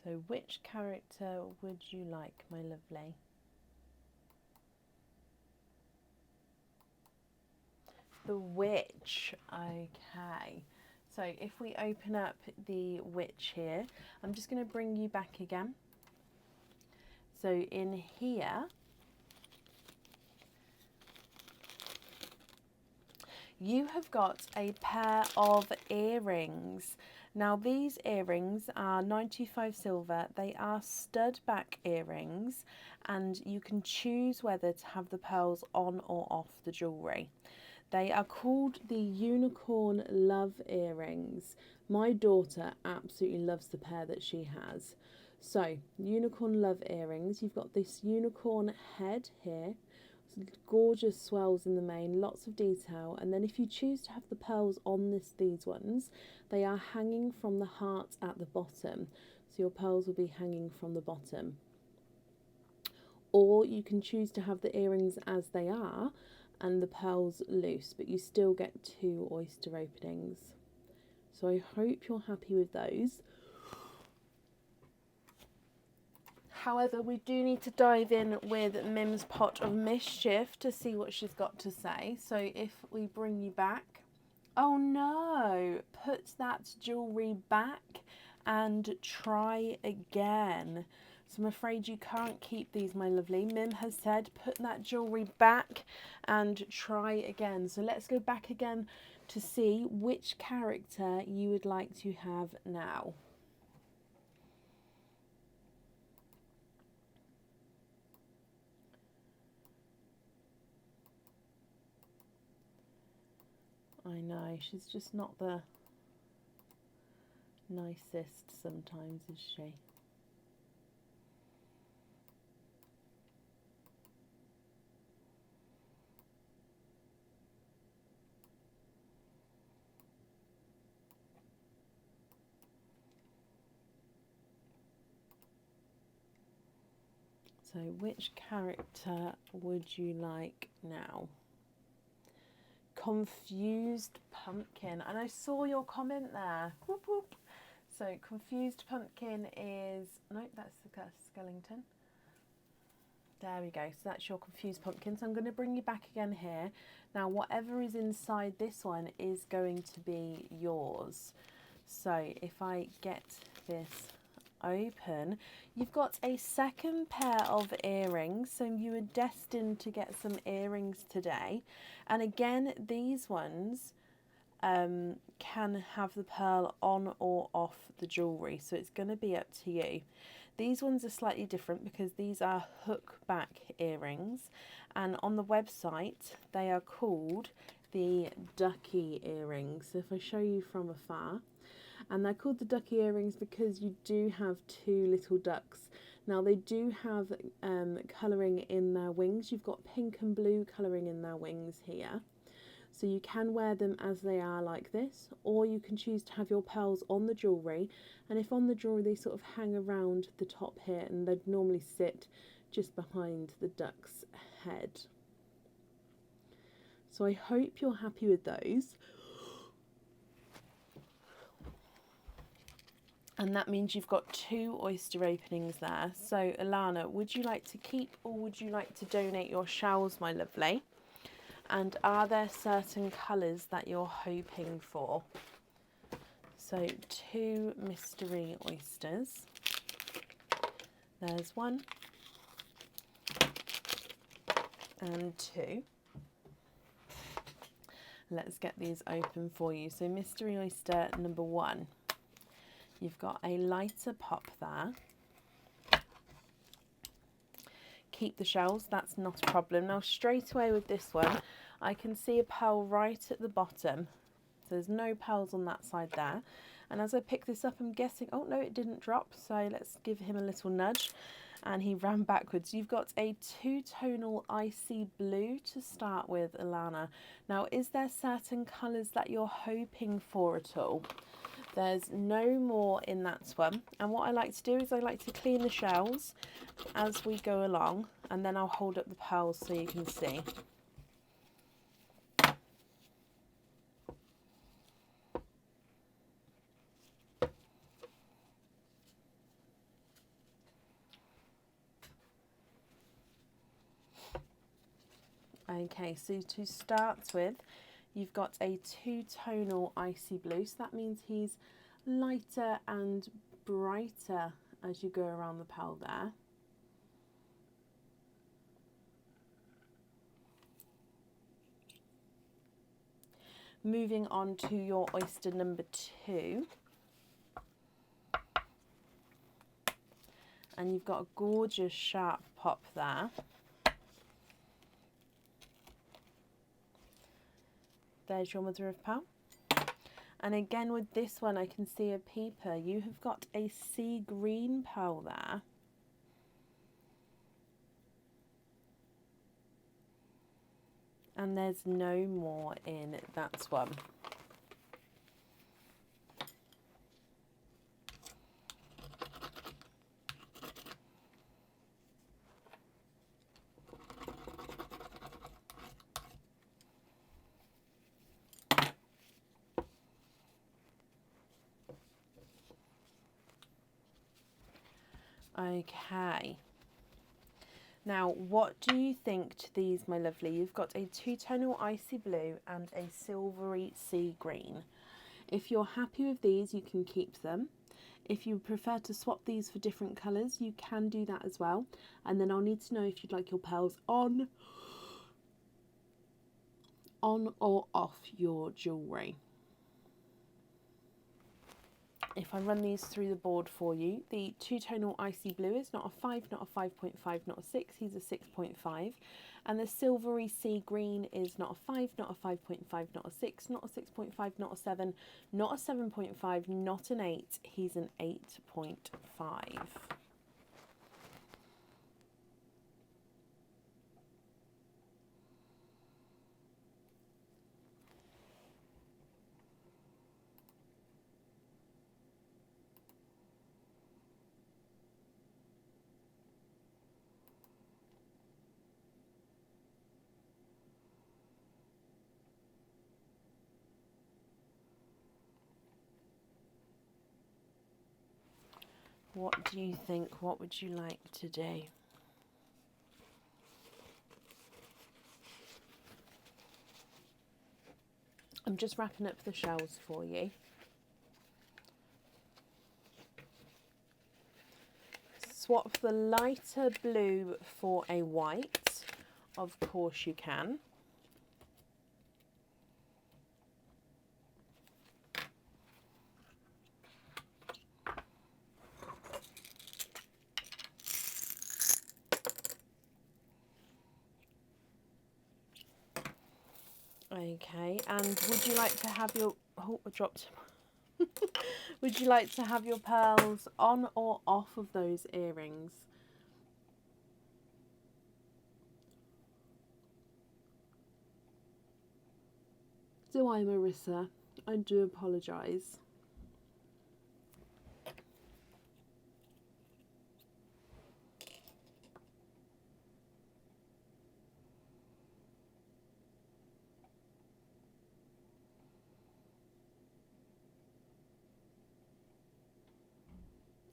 So which character would you like, my lovely? The witch. Okay. So if we open up the witch here, I'm just going to bring you back again. So in here, you have got a pair of earrings. Now these earrings are 95 silver. They are stud back earrings, and you can choose whether to have the pearls on or off the jewellery. They are called the Unicorn Love earrings. My daughter absolutely loves the pair that she has. So, Unicorn Love earrings. You've got this unicorn head here. Gorgeous swells in the mane, lots of detail. And then if you choose to have the pearls on these ones, they are hanging from the heart at the bottom. So your pearls will be hanging from the bottom. Or you can choose to have the earrings as they are and the pearls loose, but you still get 2 oyster openings. So I hope you're happy with those. However, we do need to dive in with Mims' Pot of Mischief to see what she's got to say. So if we bring you back, oh no, put that jewellery back and try again. So I'm afraid you can't keep these, my lovely. Mim has said put that jewellery back and try again. So let's go back again to see which character you would like to have now. I know, she's just not the nicest sometimes, is she? So which character would you like now? Confused Pumpkin. And I saw your comment there. Whoop, whoop. So Confused Pumpkin is... No, that's the skeleton. There we go. So that's your Confused Pumpkin. So I'm going to bring you back again here. Now, whatever is inside this one is going to be yours. So if I get this open, you've got a second pair of earrings, so you are destined to get some earrings today. And again, these ones can have the pearl on or off the jewellery, so it's going to be up to you. These ones are slightly different because these are hook back earrings, and on the website they are called the ducky earrings. So if I show you from afar, and they're called the ducky earrings because you do have 2 little ducks. Now they do have colouring in their wings. You've got pink and blue colouring in their wings here. So you can wear them as they are like this, or you can choose to have your pearls on the jewellery. And if on the jewellery, they sort of hang around the top here, and they'd normally sit just behind the duck's head. So I hope you're happy with those. And that means you've got 2 oyster openings there. So, Alana, would you like to keep or would you like to donate your shells, my lovely? And are there certain colours that you're hoping for? So, 2 mystery oysters. There's 1 and 2. Let's get these open for you. So, mystery oyster number 1. You've got a lighter pop there. Keep the shells, that's not a problem. Now straight away with this one, I can see a pearl right at the bottom. So there's no pearls on that side there. And as I pick this up, I'm guessing, oh no, it didn't drop. So let's give him a little nudge. And he ran backwards. You've got a 2-tonal icy blue to start with, Alana. Now, is there certain colours that you're hoping for at all? There's no more in that one. And what I like to do is I like to clean the shells as we go along, and then I'll hold up the pearls so you can see. Okay, so to start with, you've got a two-tonal icy blue, so that means he's lighter and brighter as you go around the pearl there. Moving on to your oyster number 2. And you've got a gorgeous sharp pop there. There's your mother of pearl. And again with this one I can see a peeper. You have got a sea green pearl there. And there's no more in that one. Okay. Now, what do you think to these, my lovely? You've got a two-tonal icy blue and a silvery sea green. If you're happy with these, you can keep them. If you prefer to swap these for different colours, you can do that as well. And then I'll need to know if you'd like your pearls on or off your jewellery. If I run these through the board for you, the two-tonal icy blue is not a 5, not a 5.5, not a 6, he's a 6.5. And the silvery sea green is not a 5, not a 5.5, not a 6, not a 6.5, not a 7, not a 7.5, not an 8, he's an 8.5. What do you think? What would you like to do? I'm just wrapping up the shells for you. Swap the lighter blue for a white. Of course you can. Okay, and would you like to have your... Oh, I dropped. Would you like to have your pearls on or off of those earrings? Do I, Marissa? I do apologise.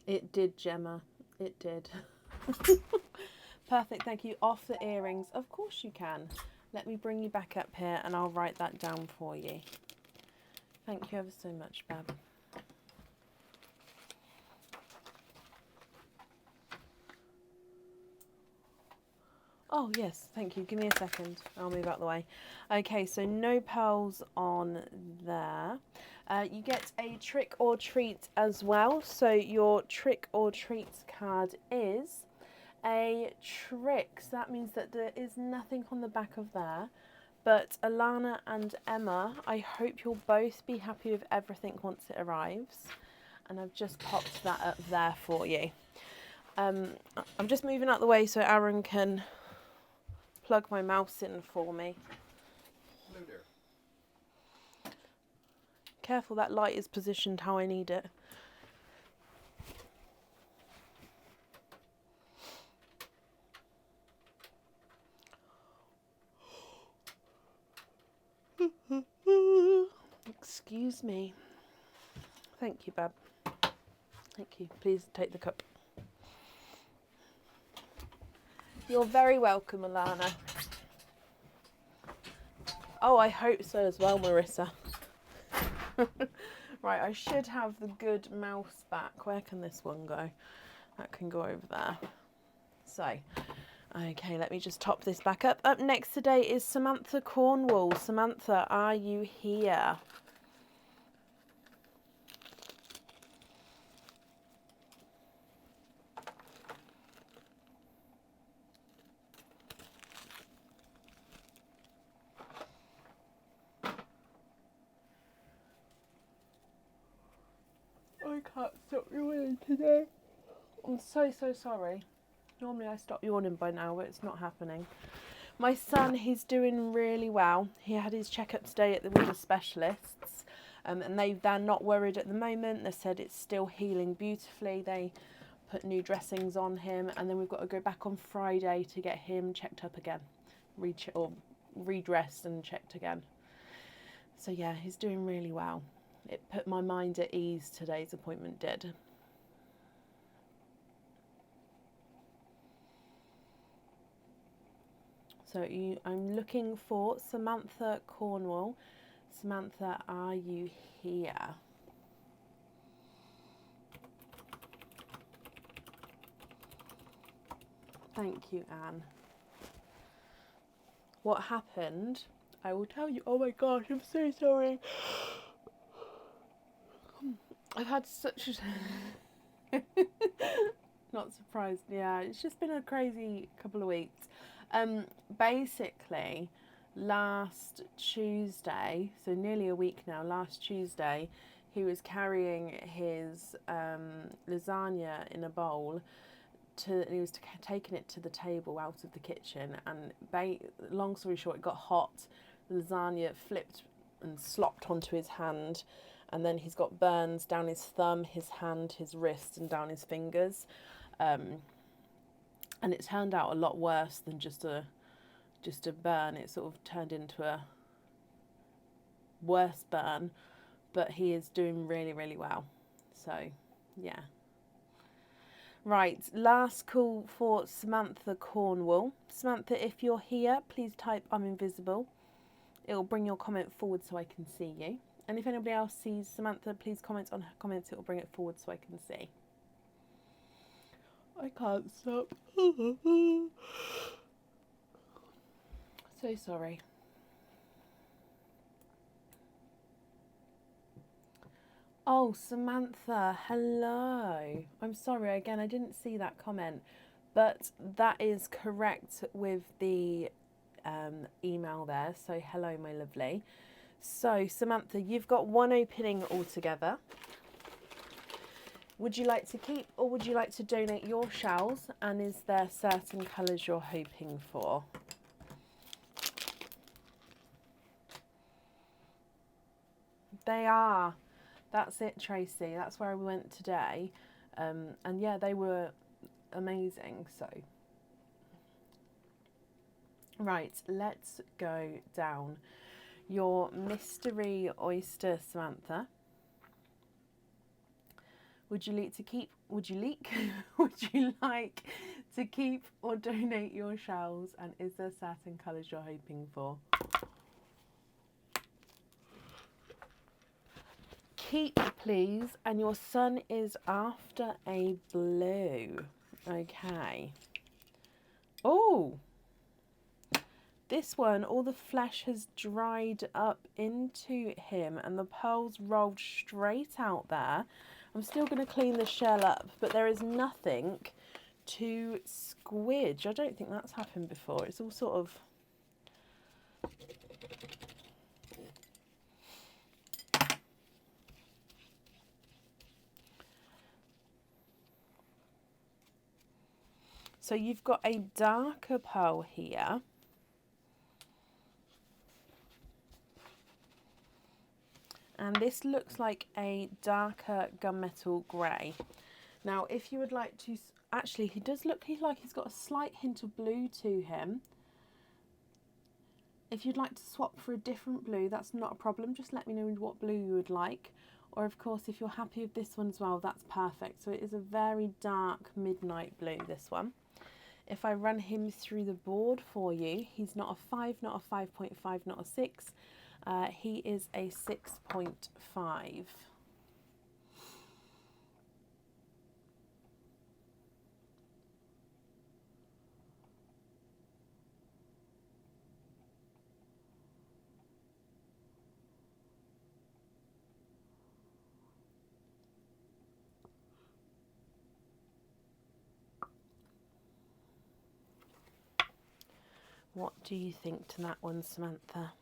It did, Gemma. It did. Perfect, thank you. Off the earrings. Of course you can. Let me bring you back up here and I'll write that down for you. Thank you ever so much, Bab. Oh, yes, thank you. Give me a second. I'll move out the way. Okay, so no pearls on there. You get a trick or treat as well. So your trick or treats card is a trick. So that means that there is nothing on the back of there. But Alana and Emma, I hope you'll both be happy with everything once it arrives. And I've just popped that up there for you. I'm just moving out the way so Aaron can plug my mouse in for me. Hello there. Careful, that light is positioned how I need it. Excuse me. Thank you, Bab. Thank you. Please take the cup. You're very welcome, Alana. Oh, I hope so as well, Marissa. Right, I should have the good mouse back. Where can this one go? That can go over there. So, okay, let me just top this back up. Up next today is Samantha Cornwall. Samantha, are you here? I can't stop yawning today. I'm so sorry. Normally I stop yawning by now, but it's not happening. My son, he's doing really well. He had his checkup today with the specialists, and they're not worried at the moment. They said it's still healing beautifully. They put new dressings on him, and then we've got to go back on Friday to get him checked up again, redressed and checked again. So yeah, he's doing really well. It put my mind at ease, today's appointment did. So I'm looking for Samantha Cornwall. Samantha, are you here? Thank you, Anne. What happened? I will tell you. Oh my gosh, I'm so sorry. I've had such a... Not surprised. Yeah, it's just been a crazy couple of weeks. Basically, last Tuesday, so nearly a week now, last Tuesday, he was carrying his lasagna in a bowl and he was taking it to the table out of the kitchen, and long story short, it got hot. The lasagna flipped and slopped onto his hand, and then he's got burns down his thumb, his hand, his wrist, and down his fingers. And it turned out a lot worse than just a burn. It sort of turned into a worse burn, but he is doing really, really well. So, yeah. Right, last call for Samantha Cornwall. Samantha, if you're here, please type I'm invisible. It will bring your comment forward so I can see you. And if anybody else sees Samantha, please comment on her comments. It will bring it forward so I can see. I can't stop. So sorry. Oh, Samantha, hello. I'm sorry, again, I didn't see that comment, but that is correct with the email there. So hello, my lovely. So Samantha, you've got one opening altogether. Would you like to keep or would you like to donate your shells? And is there certain colours you're hoping for? They are. That's it, Tracy. That's where we went today. And yeah, they were amazing. So, right, let's go down your mystery oyster, Samantha. Would you like to keep or donate your shells? And is there certain colours you're hoping for? Keep, please. And your son is after a blue. Okay. Oh, this one, all the flesh has dried up into him and the pearls rolled straight out there. I'm still going to clean the shell up, but there is nothing to squidge. I don't think that's happened before. It's all sort of... So you've got a darker pearl here. And this looks like a darker gunmetal grey. Now, if you would like to... Actually, he does look like he's got a slight hint of blue to him. If you'd like to swap for a different blue, that's not a problem. Just let me know what blue you would like. Or, of course, if you're happy with this one as well, that's perfect. So it is a very dark midnight blue, this one. If I run him through the board for you, he's not a 5, not a 5.5, not a 6. He is a 6.5. What do you think to that one, Samantha?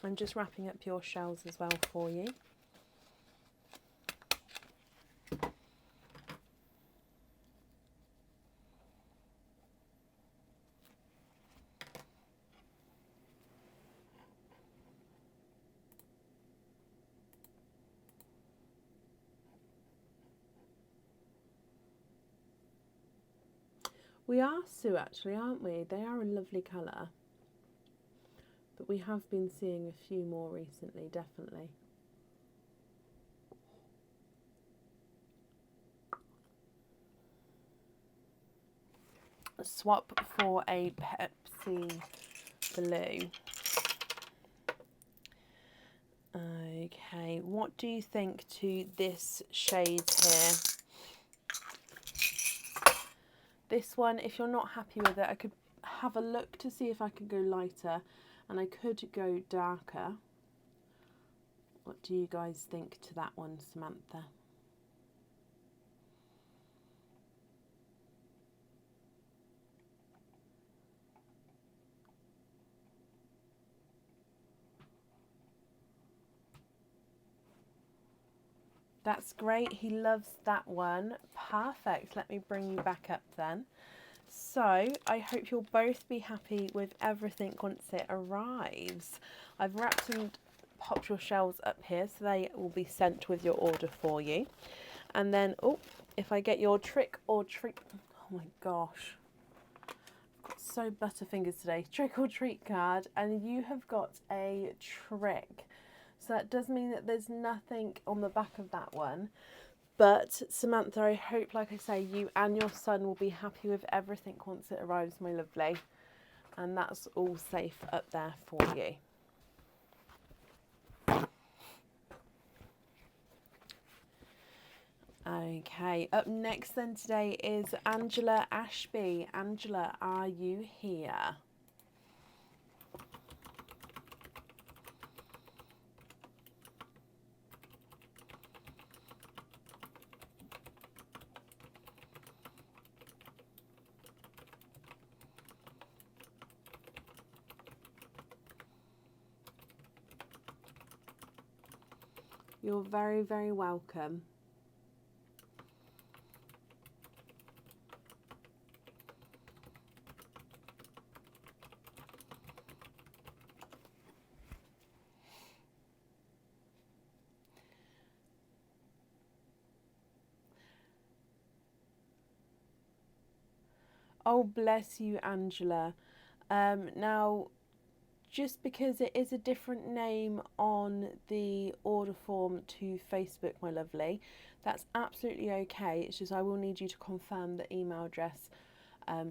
I'm just wrapping up your shells as well for you. We are, Sue, actually, aren't we? They are a lovely colour. But we have been seeing a few more recently, definitely. Swap for a Pepsi Blue. Okay, what do you think to this shade here? This one, if you're not happy with it, I could have a look to see if I could go lighter, and I could go darker. What do you guys think to that one, Samantha? That's great. He loves that one. Perfect. Let me bring you back up then. So I hope you'll both be happy with everything once it arrives. I've wrapped and popped your shells up here so they will be sent with your order for you. And then, oh, if I get your trick or treat, oh my gosh, I've got so butterfingers today. Trick or treat card, and you have got a trick. So that does mean that there's nothing on the back of that one. But Samantha, I hope, like I say, you and your son will be happy with everything once it arrives, my lovely. And that's all safe up there for you. Okay, up next then today is Angela Ashby. Angela, are you here? You're very, very welcome. Oh, bless you, Angela. Now, just because it is a different name on the order form to Facebook, my lovely, that's absolutely okay. It's just I will need you to confirm the email address,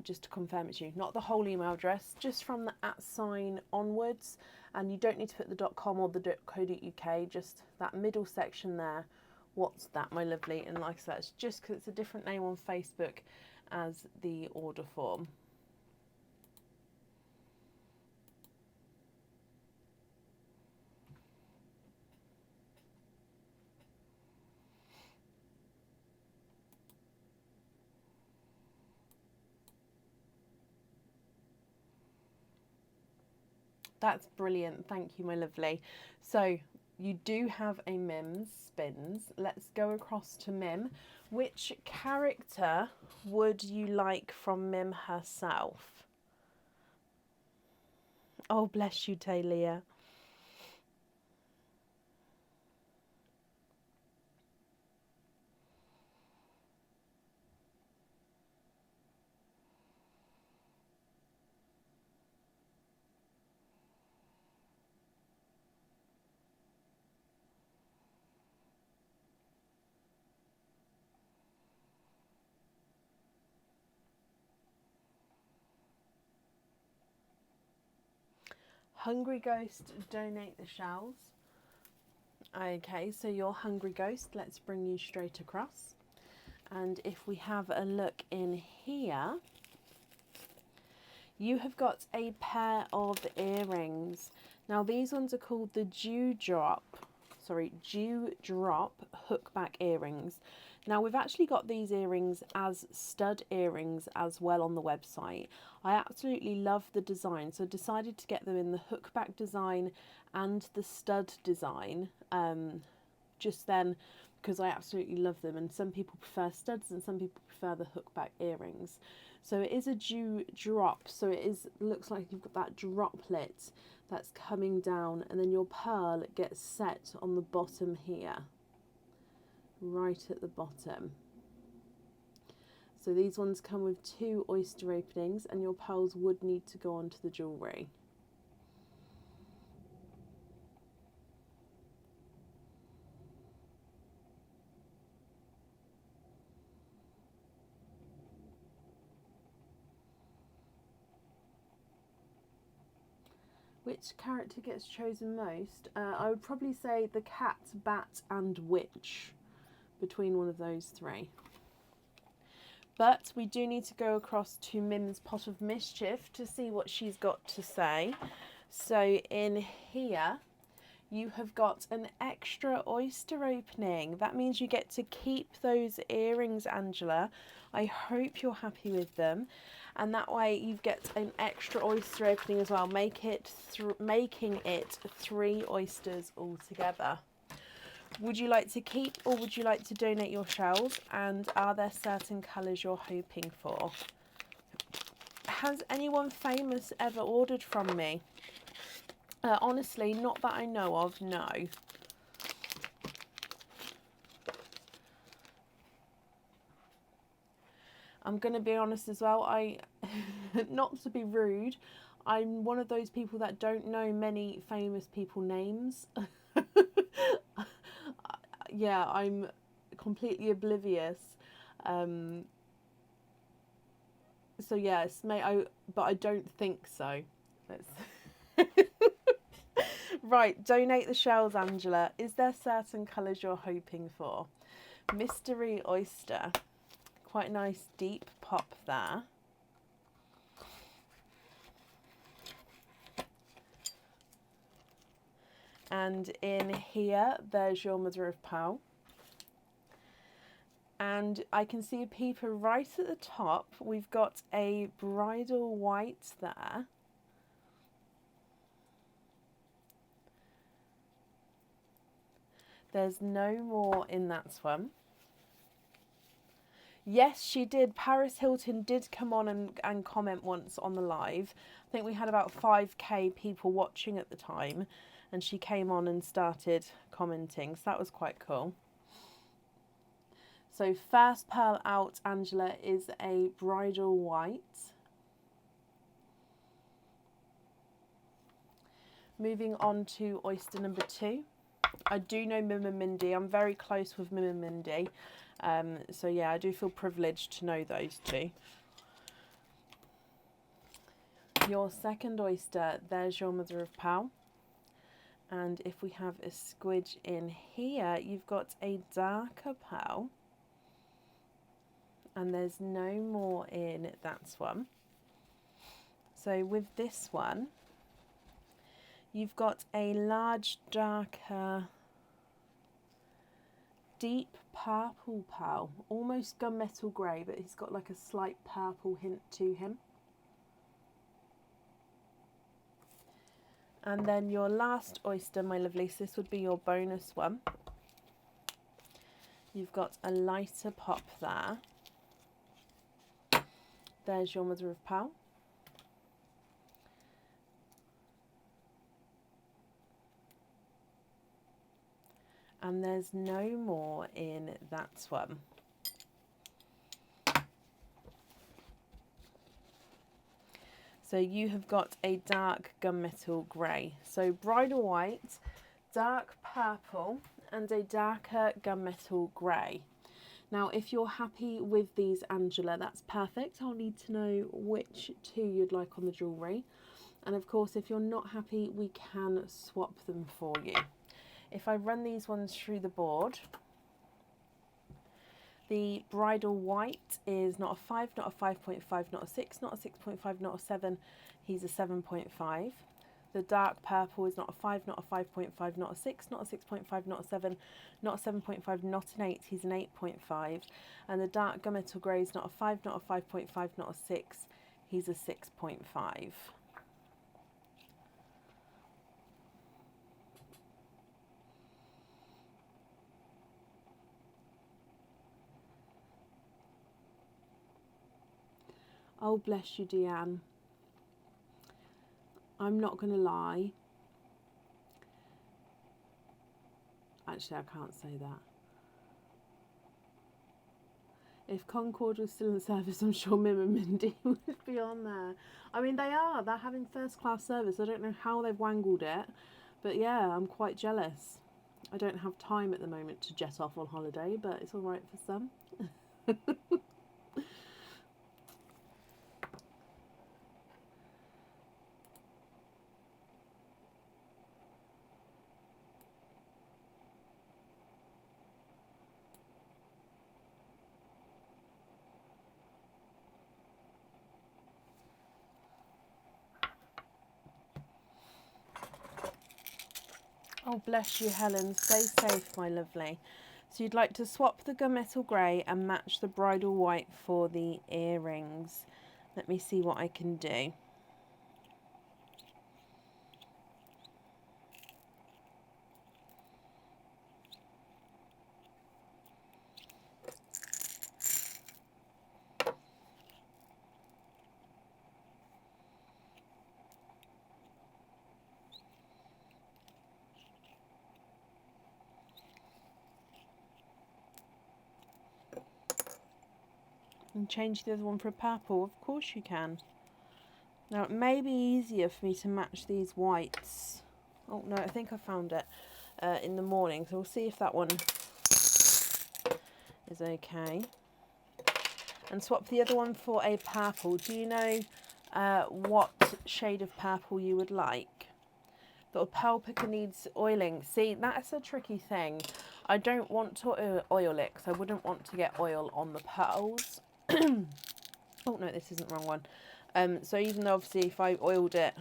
just to confirm it's you. Not the whole email address, just from the @ sign onwards. And you don't need to put the .com or the .co.uk, just that middle section there. What's that, my lovely? And like I said, it's just because it's a different name on Facebook as the order form. That's brilliant. Thank you, my lovely. So you do have a Mims spins. Let's go across to Mim. Which character would you like from Mim herself? Oh, bless you, Talia. Hungry Ghost, donate the shells. Okay, so your Hungry Ghost, let's bring you straight across. And if we have a look in here, you have got a pair of earrings. Now these ones are called the Dewdrop hookback earrings. Now we've actually got these earrings as stud earrings as well on the website. I absolutely love the design, so I decided to get them in the hookback design and the stud design just then, because I absolutely love them, and some people prefer studs and some people prefer the hookback earrings. So it is a dewdrop, so it looks like you've got that droplet that's coming down, and then your pearl gets set on the bottom here, right at the bottom. So these ones come with 2 oyster openings, and your pearls would need to go onto the jewellery. Which character gets chosen most? I would probably say the cat, bat and witch, between one of those 3. But we do need to go across to Mims' Pot of Mischief to see what she's got to say. So in here, you have got an extra oyster opening. That means you get to keep those earrings, Angela. I hope you're happy with them. And that way you get an extra oyster opening as well, making it 3 oysters altogether. Would you like to keep or would you like to donate your shells? And are there certain colours you're hoping for? Has anyone famous ever ordered from me? Honestly, not that I know of, no. I'm going to be honest as well, not to be rude, I'm one of those people that don't know many famous people names. Yeah, I'm completely oblivious. So yes, but I don't think so. Right, donate the shells, Angela. Is there certain colours you're hoping for? Mystery oyster. Quite a nice deep pop there. And in here, there's your mother of pearl. And I can see a peeper right at the top. We've got a bridal white there. There's no more in that one. Yes, she did. Paris Hilton did come on and comment once on the live. I think we had about 5k people watching at the time, and she came on and started commenting, so that was quite cool. So first pearl out, Angela, is a bridal white. Moving on to oyster number 2. I do know Mim and Mindy. I'm very close with Mim and Mindy. So yeah, I do feel privileged to know those 2. Your second oyster, there's your mother of pearl. And if we have a squidge in here, you've got a darker pearl. And there's no more in that one. So with this one, you've got a large, darker, deep purple pearl, almost gunmetal grey, but he's got like a slight purple hint to him. And then your last oyster, my lovelies, this would be your bonus one. You've got a lighter pop there. There's your mother of pearl. And there's no more in that one. So you have got a dark gunmetal grey. So bridal white, dark purple, and a darker gunmetal grey. Now, if you're happy with these, Angela, that's perfect. I'll need to know which 2 you'd like on the jewellery. And of course, if you're not happy, we can swap them for you. If I run these ones through the board, the bridal white is not a 5, not a 5.5, not a 6, not a 6.5, not a 7. He's a 7.5. The dark purple is not a 5, not a 5.5, not a 6, not a 6.5, not a 7, not a 7.5, not an 8. He's an 8.5. And the dark gunmetal grey is not a 5, not a 5.5, not a 6. He's a 6.5. Oh, bless you, Deanne. I'm not going to lie. Actually, I can't say that. If Concord was still in service, I'm sure Mim and Mindy would be on there. I mean, they are. They're having first class service. I don't know how they've wangled it. But yeah, I'm quite jealous. I don't have time at the moment to jet off on holiday, but it's all right for some. Oh, bless you, Helen. Stay safe, my lovely. So you'd like to swap the gunmetal grey and match the bridal white for the earrings. Let me see what I can do. And change the other one for a purple. Of course you can. Now it may be easier for me to match these whites. Oh no, I think I found it in the morning. So we'll see if that one is okay. And swap the other one for a purple. Do you know what shade of purple you would like? The pearl picker needs oiling. See, that's a tricky thing. I don't want to oil it because I wouldn't want to get oil on the pearls. Oh no, this isn't the wrong one. So even though obviously if I oiled it,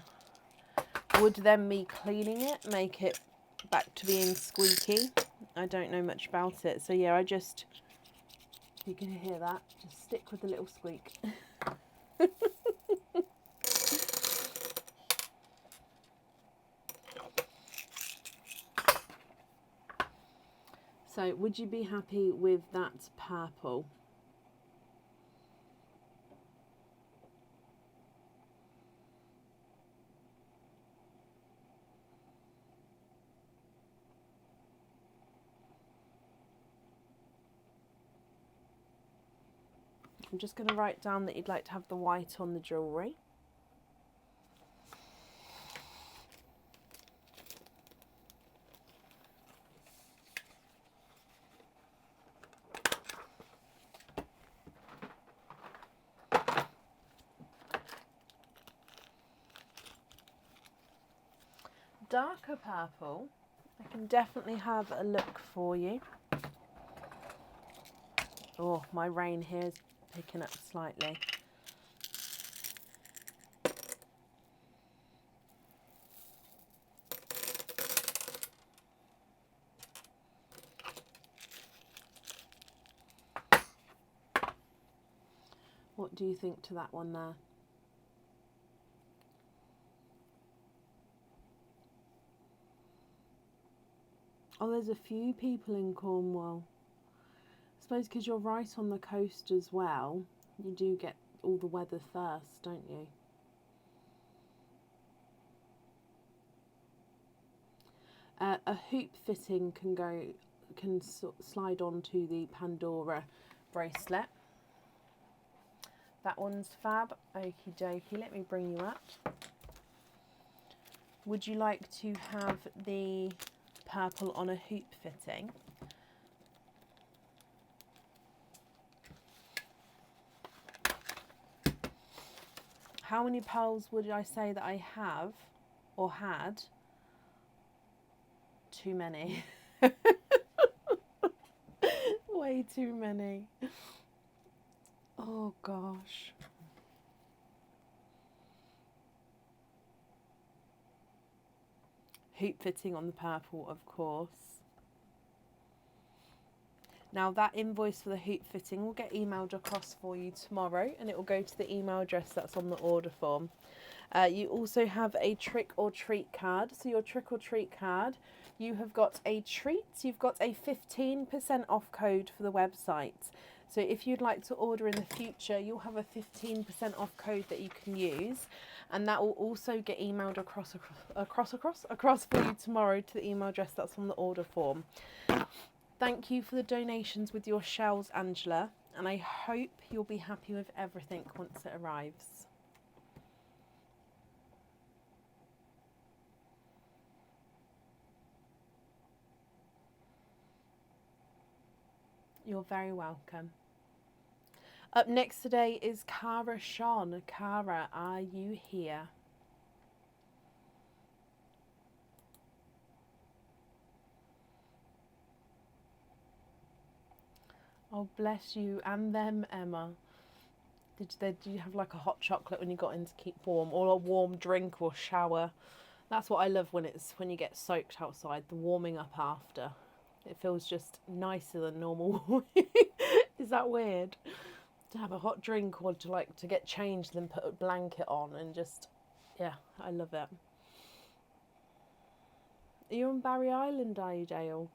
would then me cleaning it make it back to being squeaky? I don't know much about it. So yeah, you can hear that, just stick with the little squeak. So would you be happy with that purple? I'm just going to write down that you'd like to have the white on the jewellery. Darker purple, I can definitely have a look for you. Oh, my rain here is picking up slightly. What do you think to that one there? Oh, there's a few people in Cornwall. I suppose because you're right on the coast as well, you do get all the weather first, don't you? A hoop fitting can slide onto the Pandora bracelet. That one's fab. Okie dokie. Let me bring you up. Would you like to have the purple on a hoop fitting? How many pearls would I say that I have or had? Too many. Way too many. Oh gosh. Hoop fitting on the purple, of course. Now that invoice for the hoop fitting will get emailed across for you tomorrow, and it will go to the email address that's on the order form. You also have a trick or treat card. So your trick or treat card, you have got a treat. You've got a 15% off code for the website. So if you'd like to order in the future, you'll have a 15% off code that you can use, and that will also get emailed across for you tomorrow to the email address that's on the order form. Thank you for the donations with your shells, Angela, and I hope you'll be happy with everything once it arrives. You're very welcome. Up next today is Cara Sean. Cara, are you here? Oh, bless you and them, Emma. Did you have like a hot chocolate when you got in to keep warm, or a warm drink or shower? That's what I love when you get soaked outside, the warming up after. It feels just nicer than normal. Is that weird? To have a hot drink or to get changed, then put a blanket on and just, yeah, I love it. Are you on Barry Island, are you, Dale?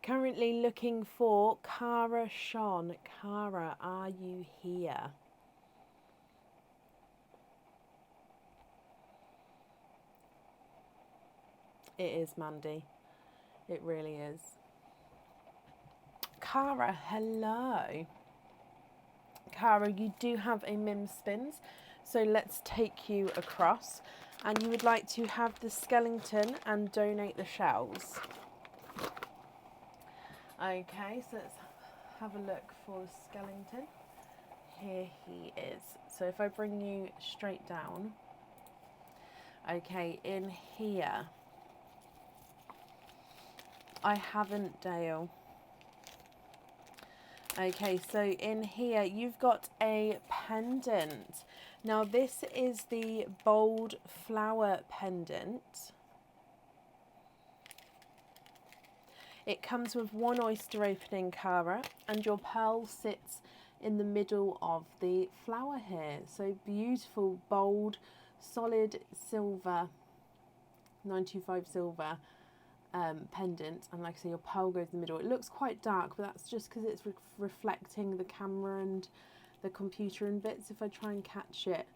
Currently looking for Cara Sean. Cara, are you here? It is, Mandy. It really is. Cara, hello. Cara, you do have a Mims spins, so let's take you across. And you would like to have the skeleton and donate the shells. Okay, so let's have a look for the skeleton. Here he is. So if I bring you straight down. Okay, in here. I haven't, Dale. Okay, so in here you've got a pendant. Now this is the bold flower pendant. It comes with one oyster opening, Cara, and your pearl sits in the middle of the flower here. So beautiful, bold, solid silver, 925 silver pendant, and like I say, your pearl goes in the middle. It looks quite dark, but that's just because it's reflecting the camera and the computer and bits. If I try and catch it,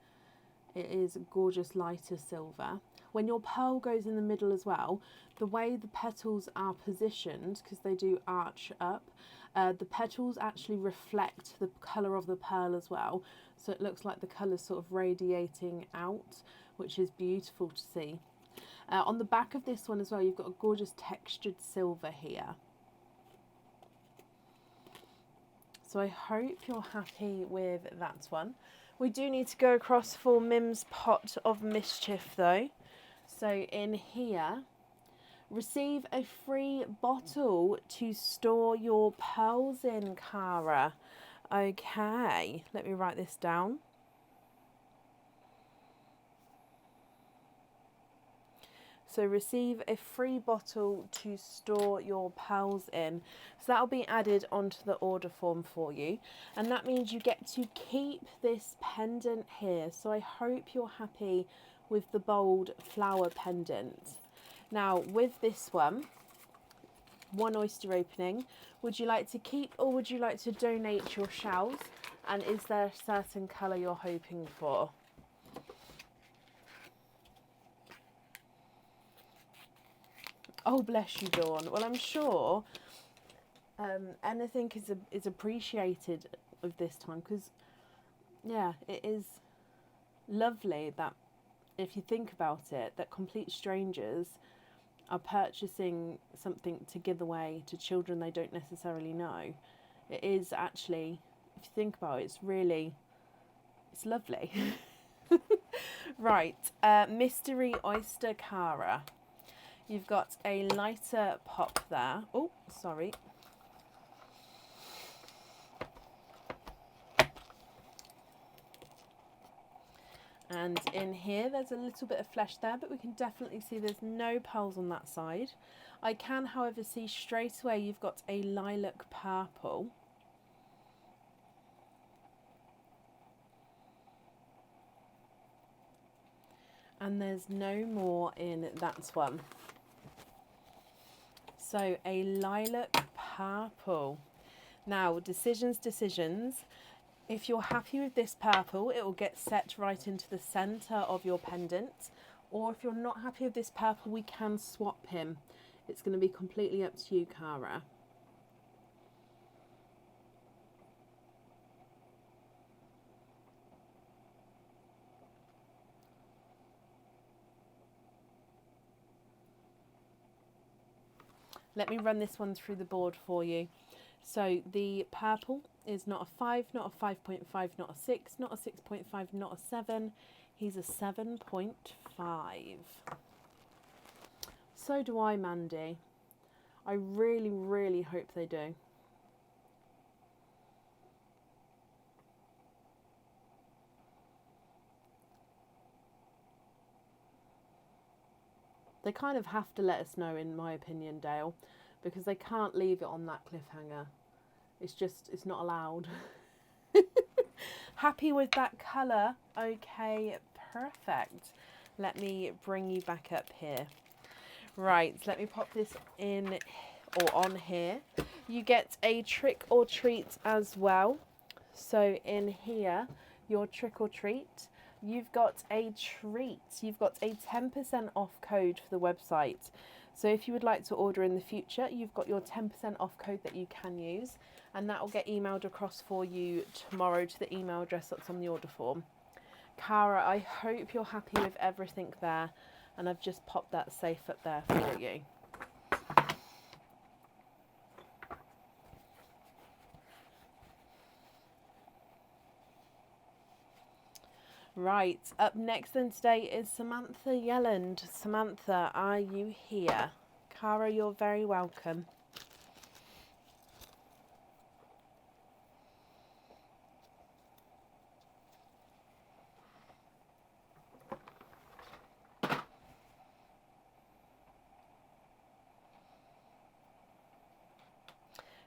it is gorgeous lighter silver. When your pearl goes in the middle as well, the way the petals are positioned, because they do arch up, the petals actually reflect the colour of the pearl as well. So it looks like the colour's sort of radiating out, which is beautiful to see. On the back of this one as well, you've got a gorgeous textured silver here. So I hope you're happy with that one. We do need to go across for Mims Pot of Mischief though. So in here, receive a free bottle to store your pearls in, Cara. Okay, let me write this down. So receive a free bottle to store your pearls in. So that'll be added onto the order form for you. And that means you get to keep this pendant here. So I hope you're happy with the bold flower pendant. Now with this one oyster opening, would you like to keep or would you like to donate your shells? And is there a certain colour you're hoping for? Oh, bless you, Dawn. Well, I'm sure anything is appreciated of this time because, yeah, it is lovely that if you think about it, that complete strangers are purchasing something to give away to children they don't necessarily know. It is actually, if you think about it, it's lovely. Right, Mystery Oyster Cara. You've got a lighter pop there. Oh, sorry. And in here, there's a little bit of flesh there, but we can definitely see there's no pearls on that side. I can, however, see straight away you've got a lilac purple. And there's no more in that one. So a lilac purple. Now, decisions. If you're happy with this purple, it will get set right into the centre of your pendant. Or if you're not happy with this purple, we can swap him. It's going to be completely up to you, Cara. Let me run this one through the board for you. So the purple is not a 5, not a 5.5, not a 6, not a 6.5, not a 7. He's a 7.5. So do I, Mandy. I really, really hope they do. They kind of have to let us know, in my opinion, Dale, because they can't leave it on that cliffhanger. It's not allowed. Happy with that colour? Okay, perfect. Let me bring you back up here. Right, let me pop this in or on here. You get a trick or treat as well. So in here, your trick or treat, you've got a treat. You've got a 10% off code for the website. So if you would like to order in the future, you've got your 10% off code that you can use, and that will get emailed across for you tomorrow to the email address that's on the order form. Cara, I hope you're happy with everything there, and I've just popped that safe up there for you. Right, up next then today is Samantha Yelland. Samantha, are you here? Cara, you're very welcome.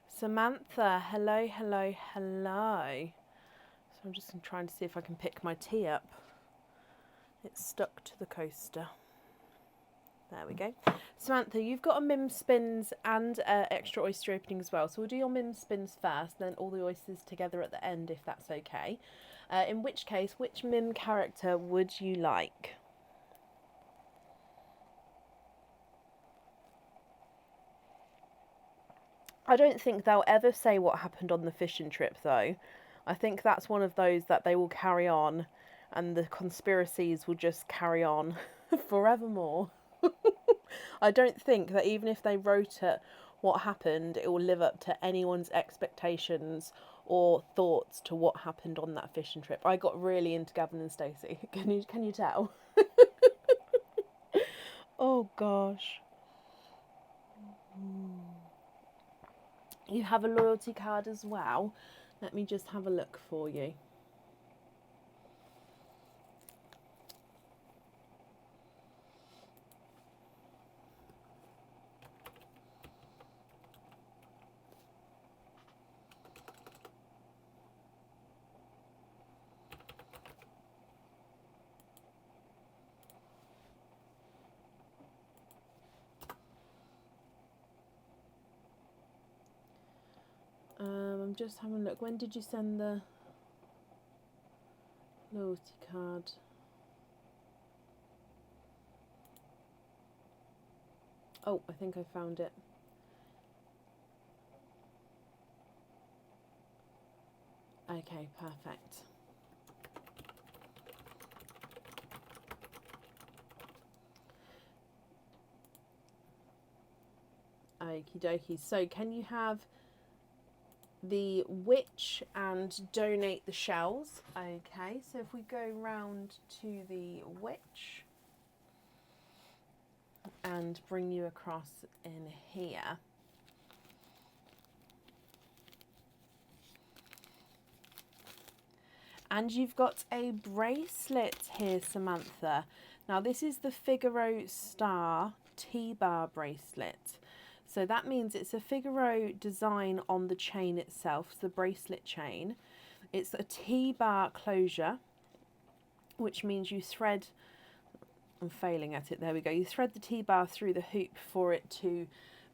Samantha, hello, hello, hello. So I'm just trying to see if I can pick my tea up. It's stuck to the coaster. There we go. Samantha, you've got a Mims spins and extra oyster opening as well. So we'll do your Mims spins first, then all the oysters together at the end, if that's okay. In which case, which Mim character would you like? I don't think they'll ever say what happened on the fishing trip, though. I think that's one of those that they will carry on, and the conspiracies will just carry on forevermore. I don't think that even if they wrote it, what happened, it will live up to anyone's expectations or thoughts to what happened on that fishing trip. I got really into Gavin and Stacey. Can you tell? Oh gosh. You have a loyalty card as well. Let me just have a look for you. I'm just having a look. When did you send the loyalty card? Oh, I think I found it. Okay, perfect. Okie dokie. So can you have the witch and donate the shells. Okay, so if we go round to the witch and bring you across in here. And you've got a bracelet here, Samantha. Now this is the Figaro Star T-bar bracelet. So that means it's a Figaro design on the chain itself, it's the bracelet chain. It's a T-bar closure, which means you thread, I'm failing at it, there we go. You thread the T-bar through the hoop for it to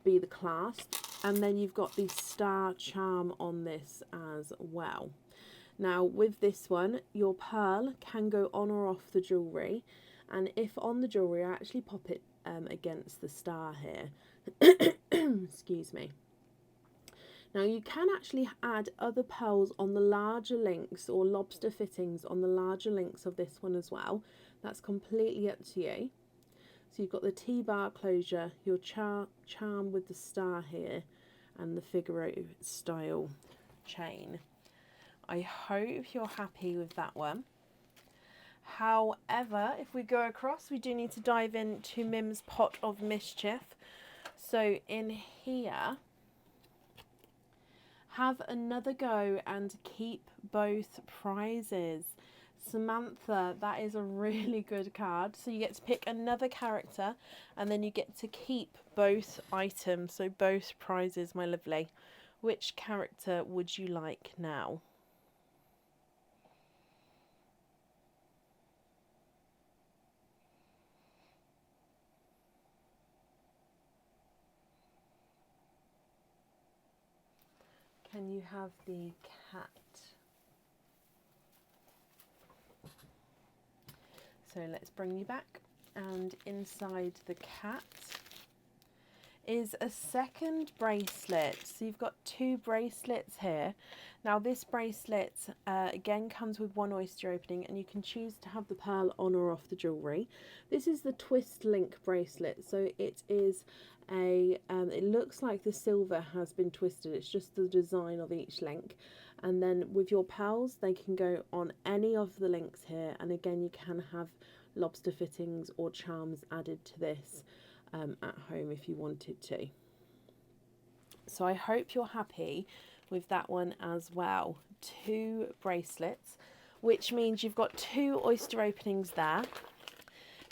be the clasp. And then you've got the star charm on this as well. Now with this one, your pearl can go on or off the jewellery, and if on the jewellery, I actually pop it against the star here. Excuse me. Now you can actually add other pearls on the larger links or lobster fittings on the larger links of this one as well. That's completely up to you. So you've got the T-bar closure, your charm with the star here, and the Figaro style chain. I hope you're happy with that one. However, if we go across, we do need to dive into Mims' Pot of Mischief. So in here, have another go and keep both prizes. Samantha, that is a really good card. So you get to pick another character and then you get to keep both items, so both prizes, my lovely. Which character would you like now? Can you have the cat? So let's bring you back, and inside the cat is a second bracelet. So you've got two bracelets here. Now this bracelet again comes with one oyster opening, and you can choose to have the pearl on or off the jewellery. This is the twist link bracelet, so it is a it looks like the silver has been twisted. It's just the design of each link, and then with your pearls they can go on any of the links here, and again you can have lobster fittings or charms added to this at home if you wanted to. So I hope you're happy with that one as well. Two bracelets, which means you've got two oyster openings there.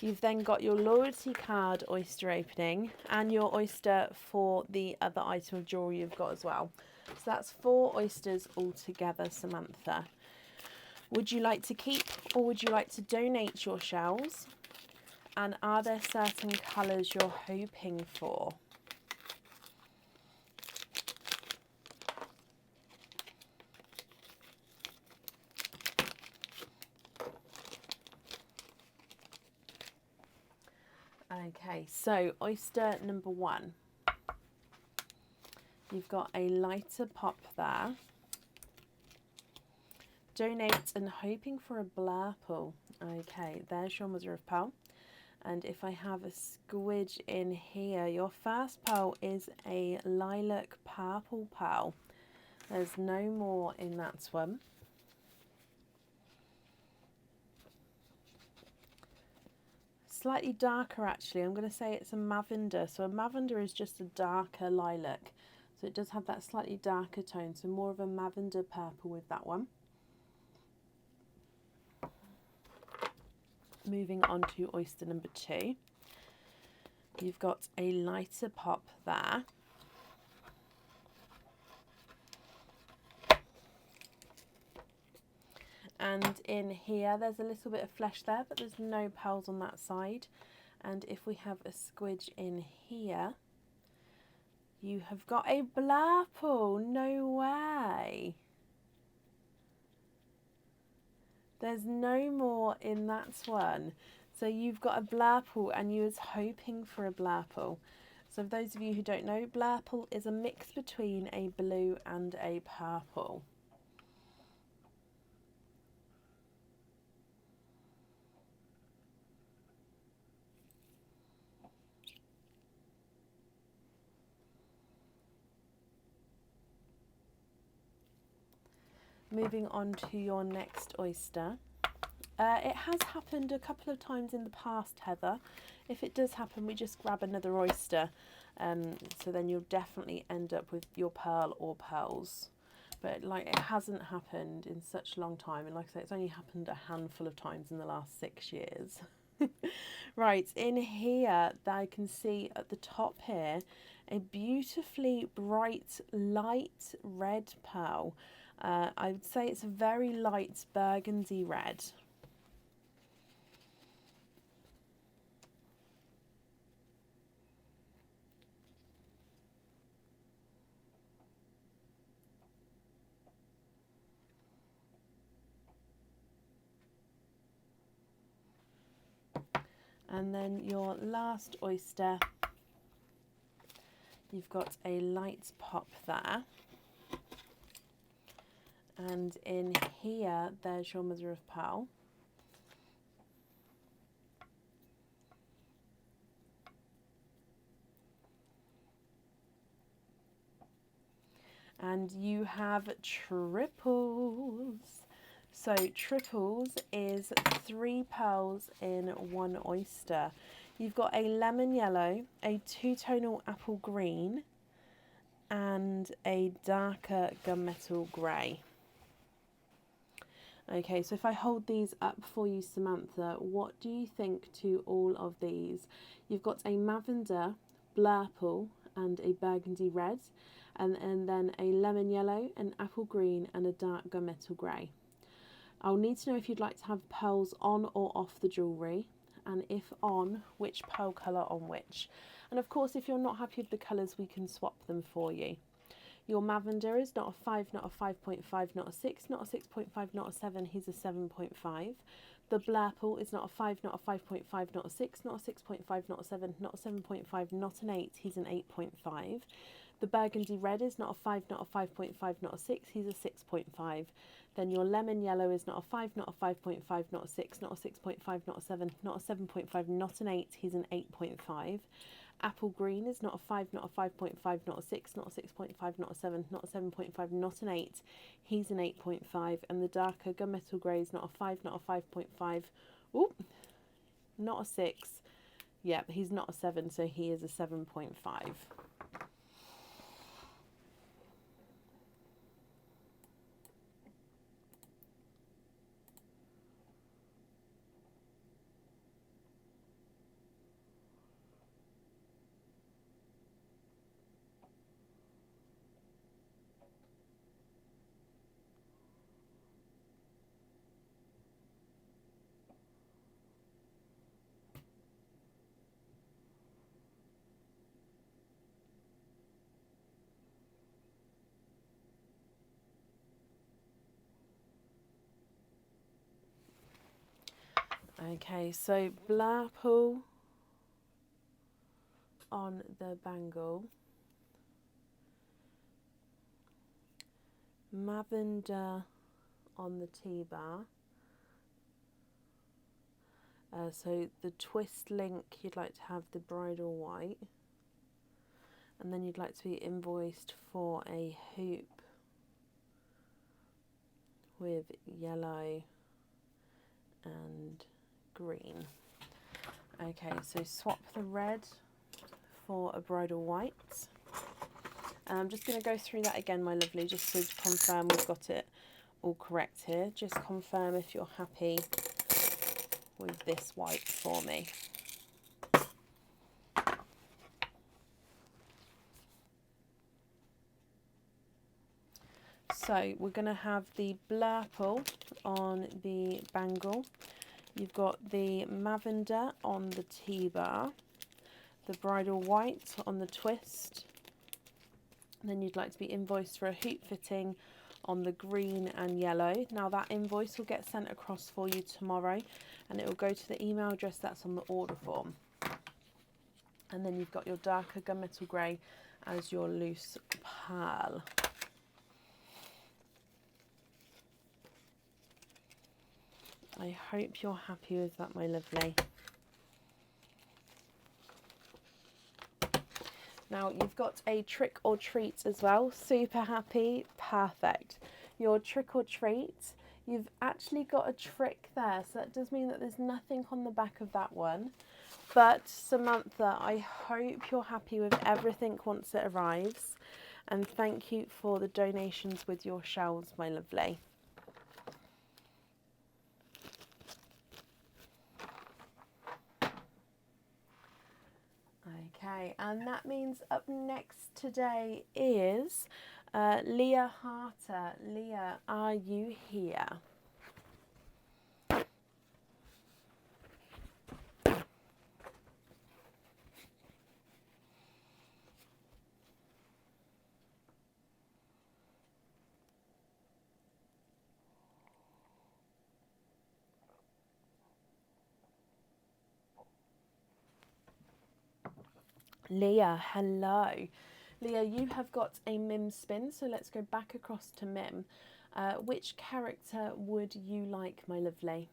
You've then got your loyalty card oyster opening and your oyster for the other item of jewellery you've got as well. So that's 4 oysters altogether, Samantha. Would you like to keep or would you like to donate your shells? And are there certain colours you're hoping for? Okay, so oyster number 1. You've got a lighter pop there. Donate and hoping for a blurple. Okay, there's your mother of pearl. And if I have a squidge in here, your first pearl is a lilac purple pearl. There's no more in that one. Slightly darker actually, I'm going to say it's a lavender. So a lavender is just a darker lilac. So it does have that slightly darker tone, so more of a lavender purple with that one. Moving on to oyster number 2. You've got a lighter pop there. And in here, there's a little bit of flesh there, but there's no pearls on that side. And if we have a squidge in here, you have got a blurple. No way. There's no more in that one. So you've got a blurple and you was hoping for a blurple. So for those of you who don't know, blurple is a mix between a blue and a purple. Moving on to your next oyster. It has happened a couple of times in the past, Heather. If it does happen, we just grab another oyster. So then you'll definitely end up with your pearl or pearls. But like, it hasn't happened in such a long time. And like I say, it's only happened a handful of times in the last 6 years. Right, in here, I can see at the top here, a beautifully bright, light red pearl. I would say it's a very light burgundy red. And then your last oyster, you've got a light pop there. And in here, there's your mother of pearl. And you have triples. So triples is 3 pearls in 1 oyster. You've got a lemon yellow, a 2-tonal apple green, and a darker gunmetal grey. Okay, so if I hold these up for you, Samantha, what do you think to all of these? You've got a lavender, blurple, and a burgundy red, and then a lemon yellow, an apple green, and a dark gunmetal grey. I'll need to know if you'd like to have pearls on or off the jewellery, and if on, which pearl colour on which. And of course, if you're not happy with the colours, we can swap them for you. Your lavender is not a 5, not a 5.5, not a 6, not a 6.5, not a 7, he's a 7.5. The blurple is not a 5, not a 5.5, not a 6, not a 6.5, not a 7, not a 7.5, not an 8, he's an 8.5. The burgundy red is not a 5, not a 5.5, not a 6, he's a 6.5. Then your lemon yellow is not a 5, not a 5.5, not a 6, not a 6.5, not a 7, not a 7.5, not an 8, he's an 8.5. Apple green is not a 5, not a 5.5, not a 6, not a 6.5, not a 7, not a 7.5, not an 8, he's an 8.5. And the darker gunmetal grey is not a 5, not a 5.5, ooh, not a 6, yeah, he's not a 7, so he is a 7.5. Okay, so blurple on the bangle, lavender on the T-bar. So the twist link, you'd like to have the bridal white, and then you'd like to be invoiced for a hoop with yellow and green. Okay, so swap the red for a bridal white. And I'm just going to go through that again, my lovely, just to confirm we've got it all correct here. Just confirm if you're happy with this white for me. So we're going to have the blurple on the bangle. You've got the lavender on the T-bar, the bridal white on the twist. And then you'd like to be invoiced for a hoop fitting on the green and yellow. Now that invoice will get sent across for you tomorrow, and it will go to the email address that's on the order form. And then you've got your darker gunmetal grey as your loose pearl. I hope you're happy with that, my lovely. Now you've got a trick or treat as well. Super happy, perfect. your trick or treat. You've actually got a trick there, so that does mean that there's nothing on the back of that one. But Samantha, I hope you're happy with everything once it arrives, and thank you for the donations with your shells, my lovely. Okay, and that means up next today is Leah Harter. Leah, are you here? Leah, hello. Leah, you have got a Mim spin, so let's go back across to Mim. Which character would you like, my lovely?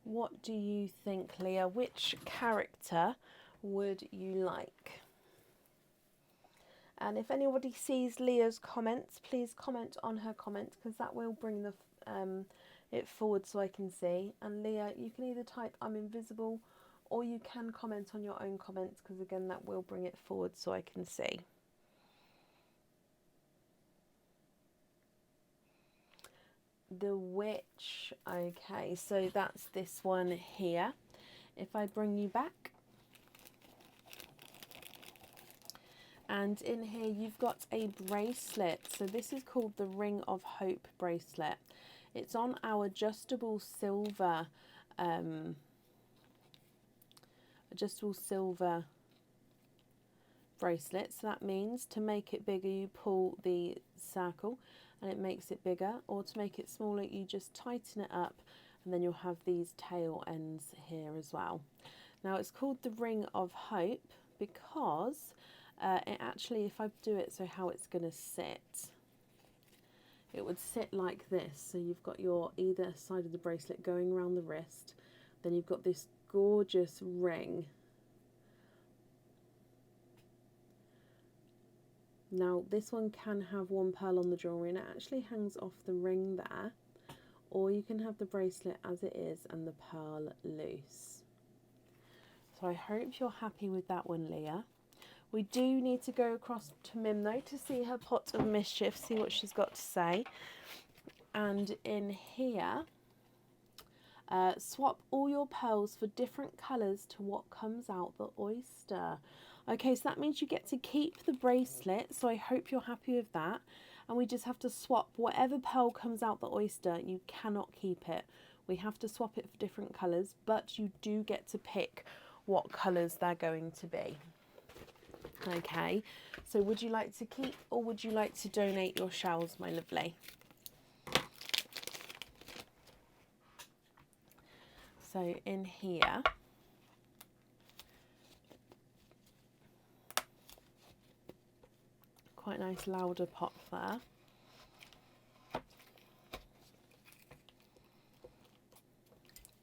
What do you think, Leah? Which character would you like? And if anybody sees Leah's comments, please comment on her comments, because that will bring the it forward so I can see. And Leah, you can either type "I'm invisible" or you can comment on your own comments, because again that will bring it forward so I can see. The Witch. Okay, so that's this one here. If I bring you back, and in here you've got a bracelet. So this is called the Ring of Hope bracelet. It's on our adjustable silver bracelet. So that means to make it bigger you pull the circle and it makes it bigger, or to make it smaller you just tighten it up, and then you'll have these tail ends here as well. Now it's called the Ring of Hope because it actually, if I do it so how it's going to sit, it would sit like this. So you've got your either side of the bracelet going around the wrist, then you've got this gorgeous ring. Now this one can have one pearl on the jewellery and it actually hangs off the ring there, or you can have the bracelet as it is and the pearl loose. So I hope you're happy with that one, Leah. We do need to go across to Mim though to see her pot of mischief, see what she's got to say. And in here, swap all your pearls for different colours to what comes out the oyster. Okay, so that means you get to keep the bracelet, so I hope you're happy with that. And we just have to swap whatever pearl comes out the oyster. You cannot keep it. We have to swap it for different colours, but you do get to pick what colours they're going to be. Okay, so would you like to keep or would you like to donate your shells, my lovely? So in here, quite a nice louder pop there.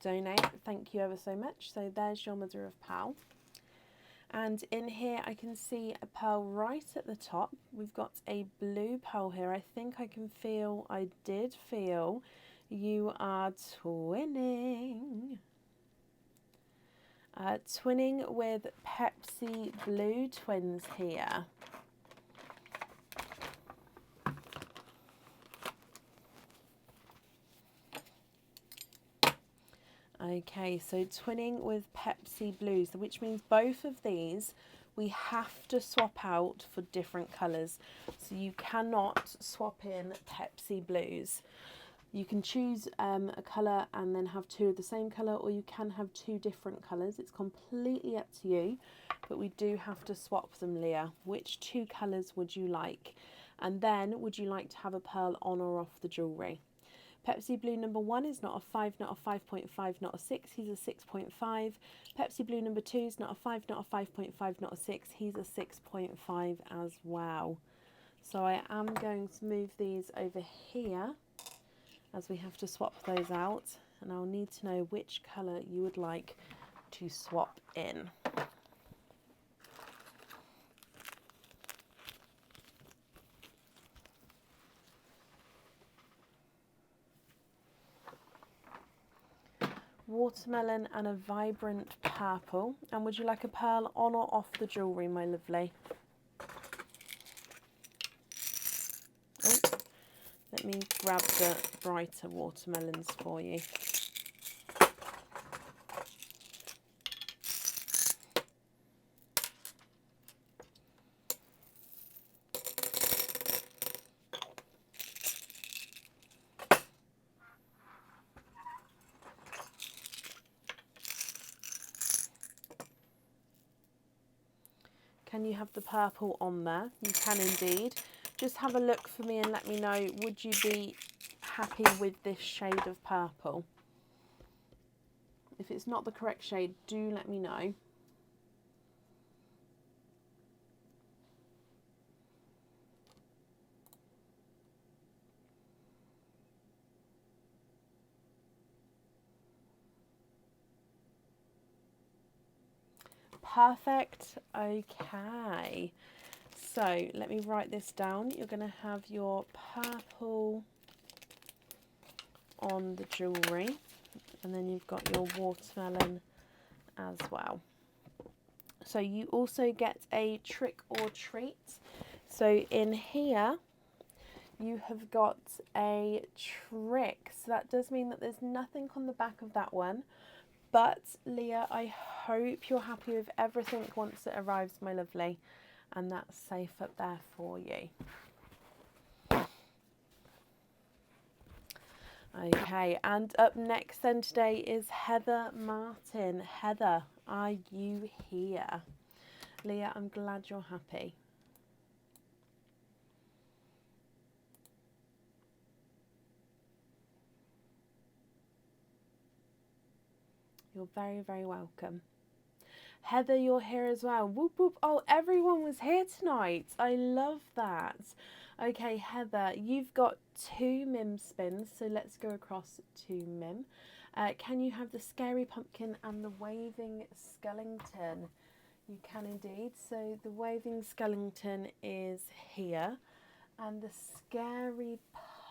Donate, thank you ever so much. So there's your mother of pearl. And in here I can see a pearl right at the top. We've got a blue pearl here. I think I can feel, I did feel, you are twinning. Twinning with Pepsi Blue twins here. Okay, so twinning with Pepsi Blues, which means both of these we have to swap out for different colours. So you cannot swap in Pepsi Blues. You can choose a colour and then have two of the same colour, or you can have two different colours. It's completely up to you, but we do have to swap them, Leah. Which two colours would you like? And then would you like to have a pearl on or off the jewellery? Pepsi Blue number 1 is not a 5, not a 5.5, not a 6, he's a 6.5. Pepsi Blue number 2 is not a 5, not a 5.5, not a 6, he's a 6.5 as well. So I am going to move these over here as we have to swap those out, and I'll need to know which colour you would like to swap in. Watermelon and a vibrant purple. And would you like a pearl on or off the jewellery, my lovely? Oh, let me grab the brighter watermelons for you. Can you have the purple on there? You can indeed. Just have a look for me and let me know, would you be happy with this shade of purple? If it's not the correct shade, do let me know. Perfect. Okay. So let me write this down. You're going to have your purple on the jewellery, and then you've got your watermelon as well. So you also get a trick or treat. So in here you have got a trick. So that does mean that there's nothing on the back of that one. But Leah, I hope you're happy with everything once it arrives, my lovely. And that's safe up there for you. Okay, and up next then today is Heather Martin. Heather, are you here? Leah, I'm glad you're happy. You're very, very welcome. Heather, you're here as well. Whoop, whoop. Oh, everyone was here tonight. I love that. Okay, Heather, you've got 2 Mims spins, so let's go across to Mim. Can you have the Scary Pumpkin and the Waving Skellington? You can indeed. So the Waving Skellington is here, and the Scary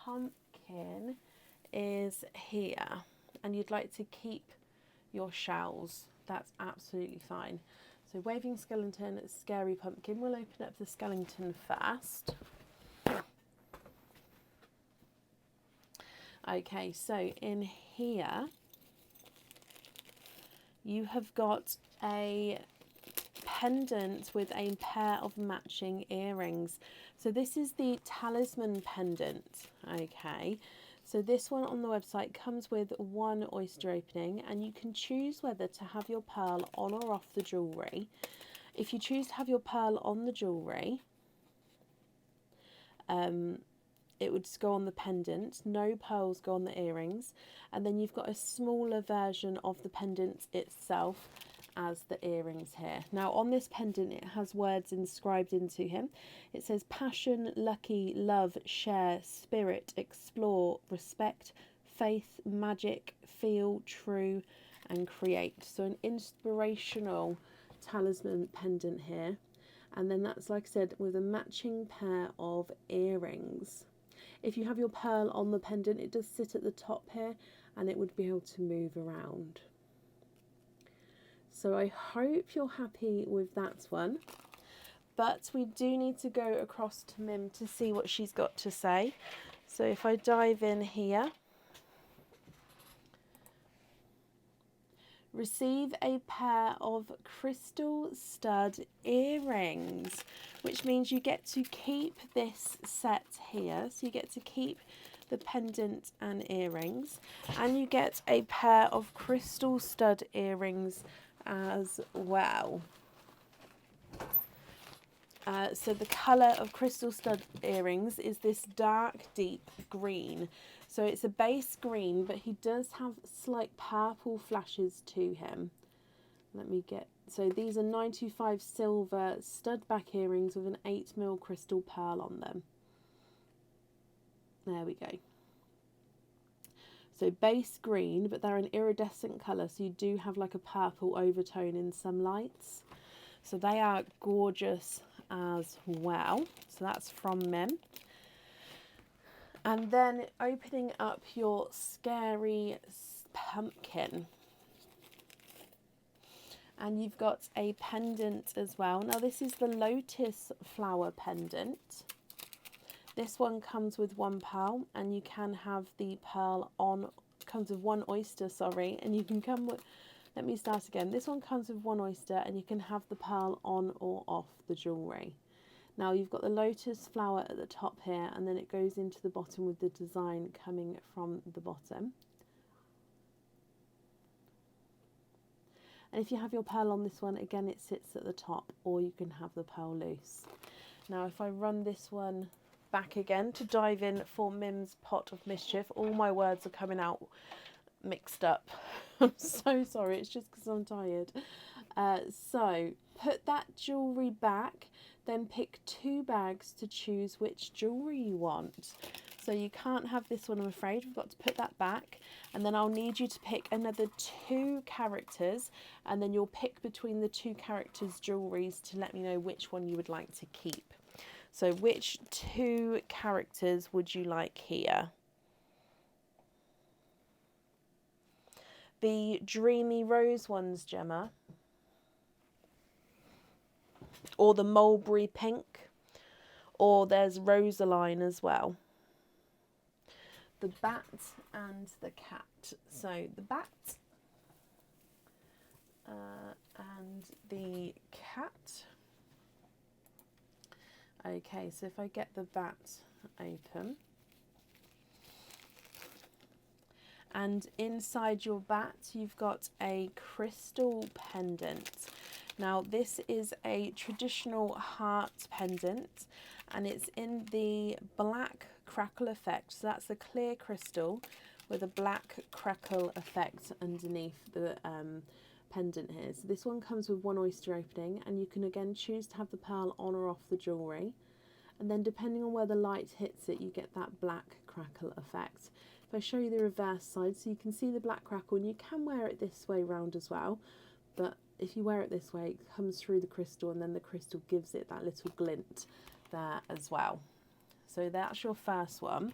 Pumpkin is here. And you'd like to keep your shells. That's absolutely fine. So Waving Skeleton, Scary Pumpkin. We'll open up the skeleton first. Okay, so in here you have got a pendant with a pair of matching earrings. So this is the talisman pendant. Okay, so this one on the website comes with 1 oyster opening, and you can choose whether to have your pearl on or off the jewellery. If you choose to have your pearl on the jewellery, it would go on the pendant. No pearls go on the earrings. And then you've got a smaller version of the pendant itself as the earrings here. Now on this pendant it has words inscribed into him. It says passion, lucky, love, share, spirit, explore, respect, faith, magic, feel, true and create. So an inspirational talisman pendant here. And then that's, like I said, with a matching pair of earrings. If you have your pearl on the pendant, it does sit at the top here and it would be able to move around. So I hope you're happy with that one. But we do need to go across to Mim to see what she's got to say. So if I dive in here, receive a pair of crystal stud earrings, which means you get to keep this set here. So you get to keep the pendant and earrings, and you get a pair of crystal stud earrings as well. So the colour of crystal stud earrings is this dark deep green. So it's a base green, but he does have slight purple flashes to him. So these are 925 silver stud back earrings with an 8mm crystal pearl on them. There we go. So base green, but they're an iridescent colour, so you do have like a purple overtone in some lights. So they are gorgeous as well. So that's from Mim. And then opening up your scary pumpkin. And you've got a pendant as well. Now this is the lotus flower pendant. This one comes with one pearl, and you can have the pearl on, comes with one oyster, sorry, and you can come with, let me start again. This one comes with one oyster, and you can have the pearl on or off the jewellery. Now you've got the lotus flower at the top here, and then it goes into the bottom with the design coming from the bottom. And if you have your pearl on this one, again it sits at the top, or you can have the pearl loose. Now if I run this one back again to dive in for Mim's pot of mischief, all my words are coming out mixed up. I'm so sorry, it's just because I'm tired. So put that jewellery back, then pick 2 bags to choose which jewellery you want. So you can't have this one, I'm afraid. We've got to put that back, and then I'll need you to pick another 2 characters, and then you'll pick between the 2 characters' jewelleries to let me know which one you would like to keep. So which 2 characters would you like here? The Dreamy Rose ones, Gemma. Or the Mulberry Pink. Or there's Rosaline as well. The bat and the cat. So the bat and the cat. Okay, so if I get the bat open, and inside your bat you've got a crystal pendant. Now this is a traditional heart pendant, and it's in the black crackle effect. So that's a clear crystal with a black crackle effect underneath the pendant here. So this one comes with one oyster opening, and you can again choose to have the pearl on or off the jewellery, and then depending on where the light hits it you get that black crackle effect. If I show you the reverse side, so you can see the black crackle, and you can wear it this way round as well, but if you wear it this way it comes through the crystal, and then the crystal gives it that little glint there as well. So that's your first one.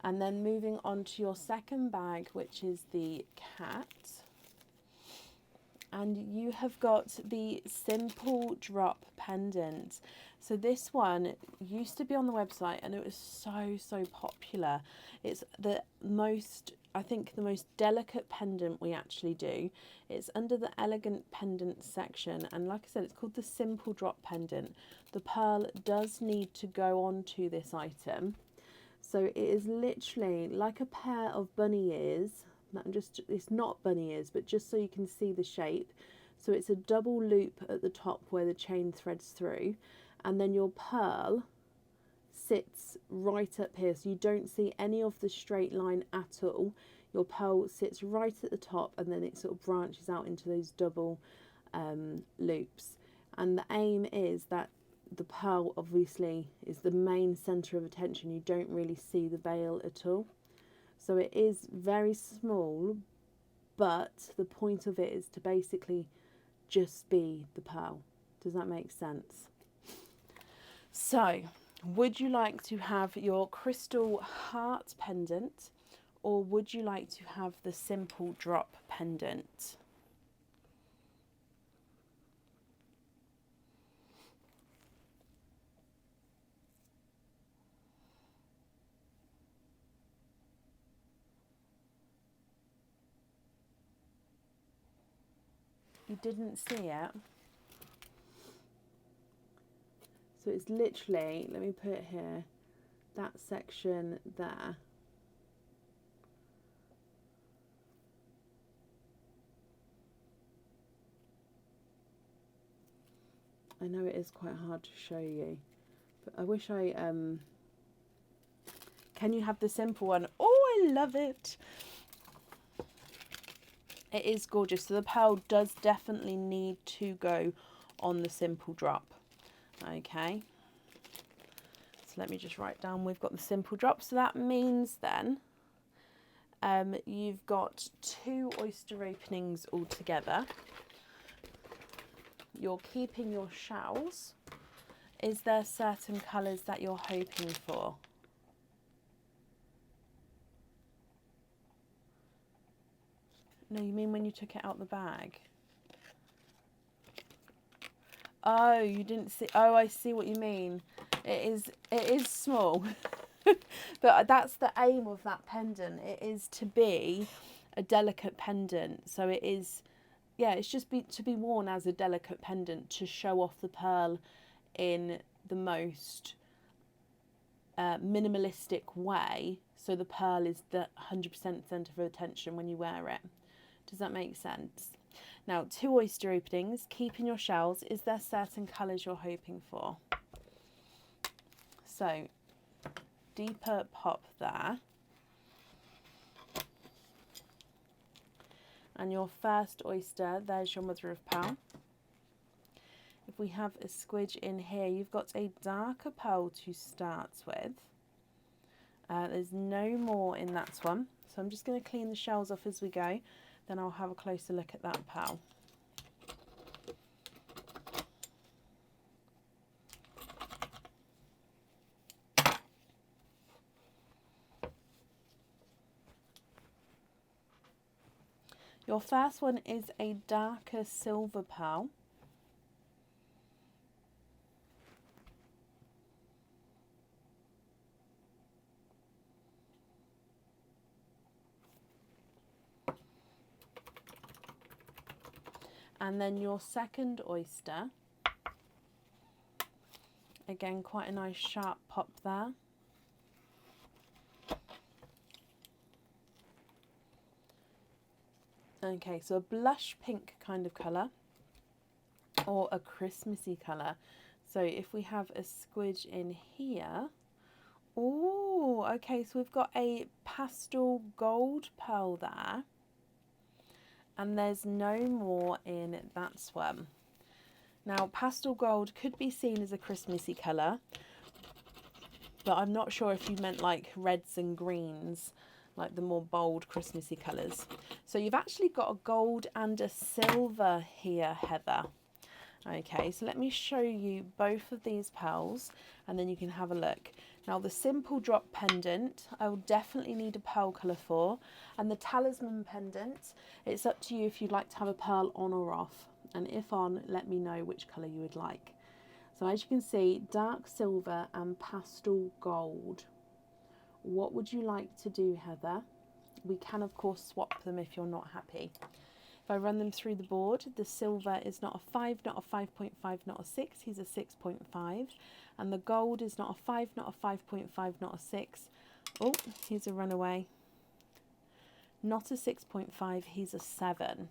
And then moving on to your second bag, which is the cat. And you have got the Simple Drop pendant. So this one used to be on the website, and it was so popular. It's the most, I think, the most delicate pendant we actually do. It's under the elegant pendant section, and like I said, it's called the Simple Drop pendant. The pearl does need to go onto this item. So it is literally like a pair of bunny ears. It's not bunny ears, but just so you can see the shape. So it's a double loop at the top where the chain threads through, and then your pearl sits right up here, so you don't see any of the straight line at all. Your pearl sits right at the top, and then it sort of branches out into those double loops. And the aim is that the pearl obviously is the main centre of attention. You don't really see the veil at all. So it is very small, but the point of it is to basically just be the pearl. Does that make sense? So, would you like to have your crystal heart pendant, or would you like to have the Simple Drop pendant? You didn't see it? So it's literally, let me put it here, that section there. I know it is quite hard to show you, but I wish I, Can you have the simple one? Oh, I love it. It is gorgeous. So the pearl does definitely need to go on the simple drop. Okay. So let me just write down, we've got the simple drop. So that means then you've got 2 oyster openings altogether. You're keeping your shells. Is there certain colours that you're hoping for? No, you mean when you took it out the bag? Oh, you didn't see. Oh, I see what you mean. It is small. But that's the aim of that pendant. It is to be a delicate pendant. So it is, yeah, it's just to be worn as a delicate pendant to show off the pearl in the most minimalistic way. So the pearl is the 100% centre of attention when you wear it. Does that make sense? Now, 2 oyster openings, keeping your shells. Is there certain colours you're hoping for? So, deeper pop there. And your first oyster, there's your mother of pearl. If we have a squidge in here, you've got a darker pearl to start with. There's no more in that one. So I'm just going to clean the shells off as we go. Then I'll have a closer look at that pearl. Your first one is a darker silver pearl. And then your second oyster, again quite a nice sharp pop there. Okay, so a blush pink kind of colour or a Christmassy colour. So if we have a squidge in here, oh, okay, so we've got a pastel gold pearl there. And there's no more in that one. Now, pastel gold could be seen as a Christmassy colour, but I'm not sure if you meant like reds and greens, like the more bold Christmassy colours. So you've actually got a gold and a silver here, Heather. Okay, so let me show you both of these pearls and then you can have a look. Now the simple drop pendant, I will definitely need a pearl colour for. And the talisman pendant, it's up to you if you'd like to have a pearl on or off. And if on, let me know which colour you would like. So as you can see, dark silver and pastel gold. What would you like to do, Heather? We can of course swap them if you're not happy. If I run them through the board, the silver is not a 5, not a 5.5, not a 6, he's a 6.5. And the gold is not a 5, not a 5.5, not a 6. Oh, he's a runaway. Not a 6.5, he's a 7.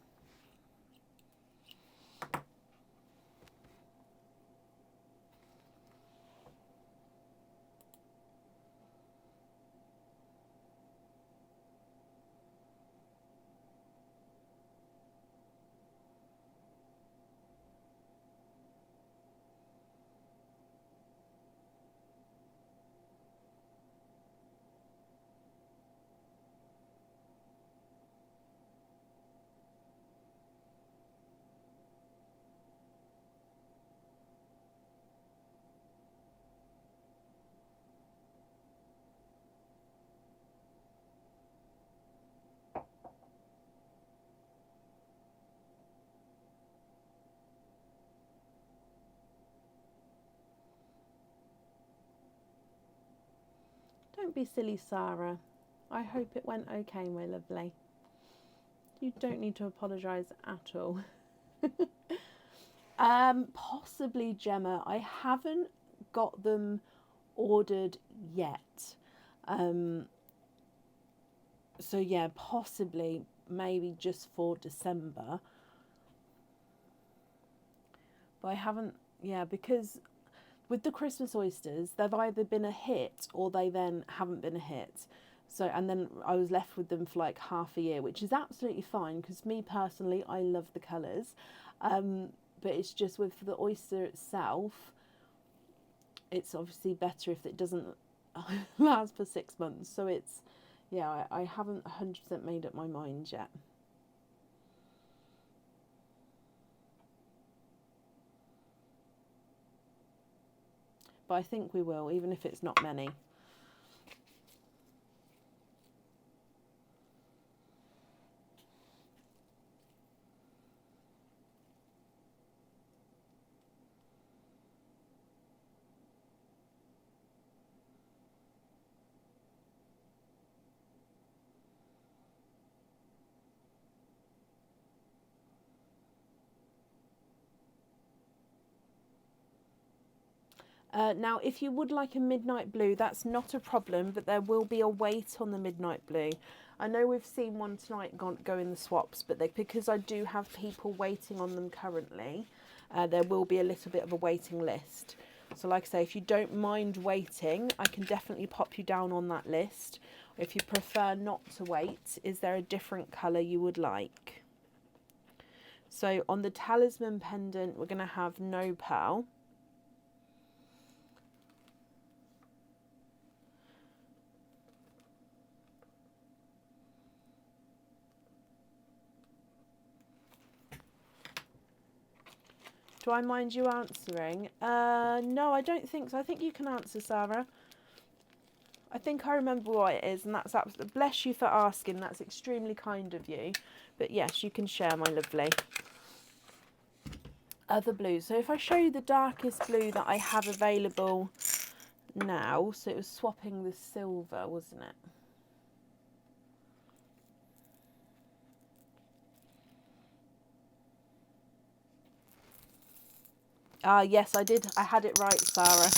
Don't be silly, Sarah. I hope it went okay, my lovely. You don't need to apologise at all. Possibly, Gemma. I haven't got them ordered yet. So yeah, possibly, maybe just for December. But I haven't, yeah, because with the Christmas oysters, they've either been a hit or they then haven't been a hit. So, and then I was left with them for like half a year, which is absolutely fine because me personally, I love the colours. But it's just with the oyster itself, it's obviously better if it doesn't last for 6 months. So it's, yeah, I haven't 100% made up my mind yet. But I think we will, even if it's not many. Now, if you would like a midnight blue, that's not a problem, but there will be a wait on the midnight blue. I know we've seen one tonight go in the swaps, but because I do have people waiting on them currently, there will be a little bit of a waiting list. So like I say, if you don't mind waiting, I can definitely pop you down on that list. If you prefer not to wait, is there a different colour you would like? So on the talisman pendant, we're going to have no pearl. Do I mind you answering? No, I don't think so. I think you can answer, Sarah. I think I remember what it is, and that's absolutely... Bless you for asking. That's extremely kind of you. But yes, you can share, my lovely. Other blues. So if I show you the darkest blue that I have available now, so it was swapping the silver, wasn't it? Yes, I did. I had it right, Sarah.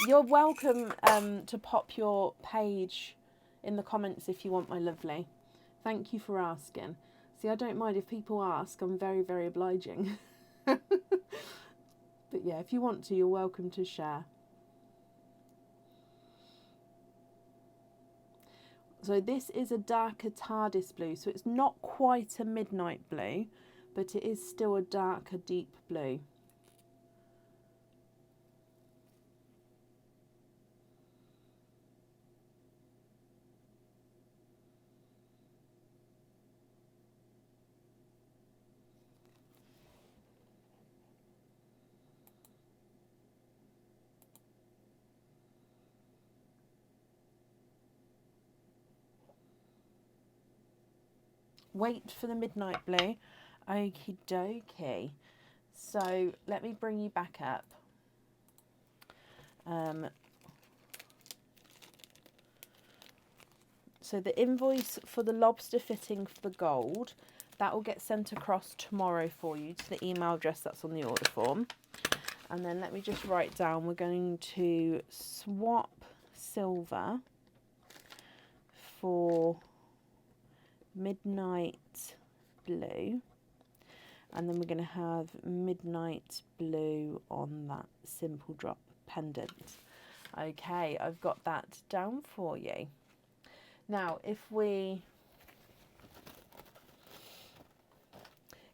You're welcome to pop your page in the comments if you want, my lovely. Thank you for asking. See, I don't mind if people ask. I'm very, very obliging. But yeah, if you want to, you're welcome to share. So this is a darker TARDIS blue. So it's not quite a midnight blue, but it is still a darker, deep blue. Wait for the midnight blue. Okie dokie. So let me bring you back up. So the invoice for the lobster fitting for the gold, that will get sent across tomorrow for you to the email address that's on the order form. And then let me just write down, we're going to swap silver for midnight blue, and then we're going to have midnight blue on that simple drop pendant. Okay, I've got that down for you. Now if we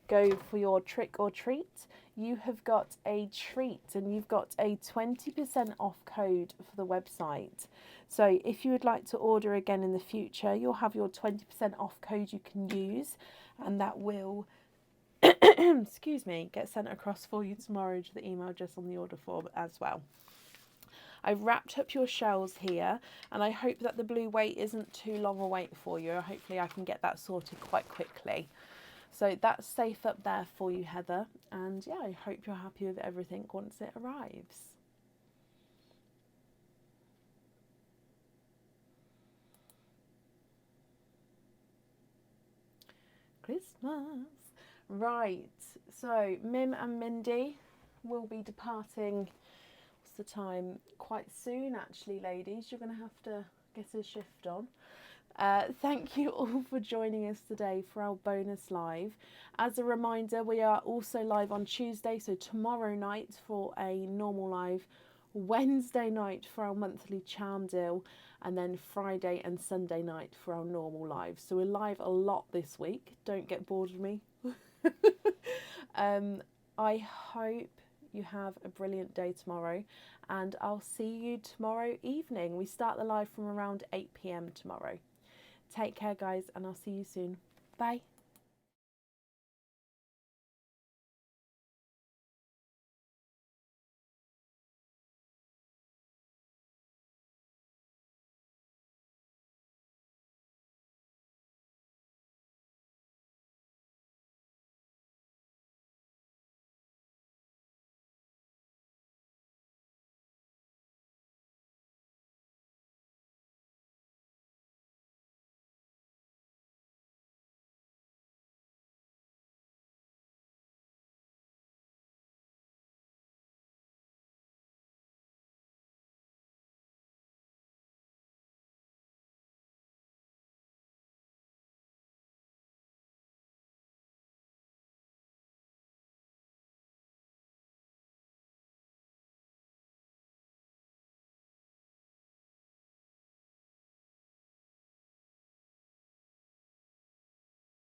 go for your trick or treat, you have got a treat, and you've got a 20% off code for the website. So if you would like to order again in the future, you'll have your 20% off code you can use, and that will excuse me, get sent across for you tomorrow to the email address on the order form as well. I've wrapped up your shells here, and I hope that the blue wait isn't too long a wait for you. Hopefully I can get that sorted quite quickly. So that's safe up there for you, Heather. And yeah, I hope you're happy with everything once it arrives. Christmas. Right, so Mim and Mindy will be departing, what's the time? Quite soon actually, ladies. You're going to have to get a shift on. Thank you all for joining us today for our bonus live. As a reminder, we are also live on Tuesday, so tomorrow night for a normal live, Wednesday night for our monthly charm deal, and then Friday and Sunday night for our normal live. So we're live a lot this week. Don't get bored of me. I hope you have a brilliant day tomorrow, and I'll see you tomorrow evening. We start the live from around 8 p.m. tomorrow. Take care, guys, and I'll see you soon. Bye.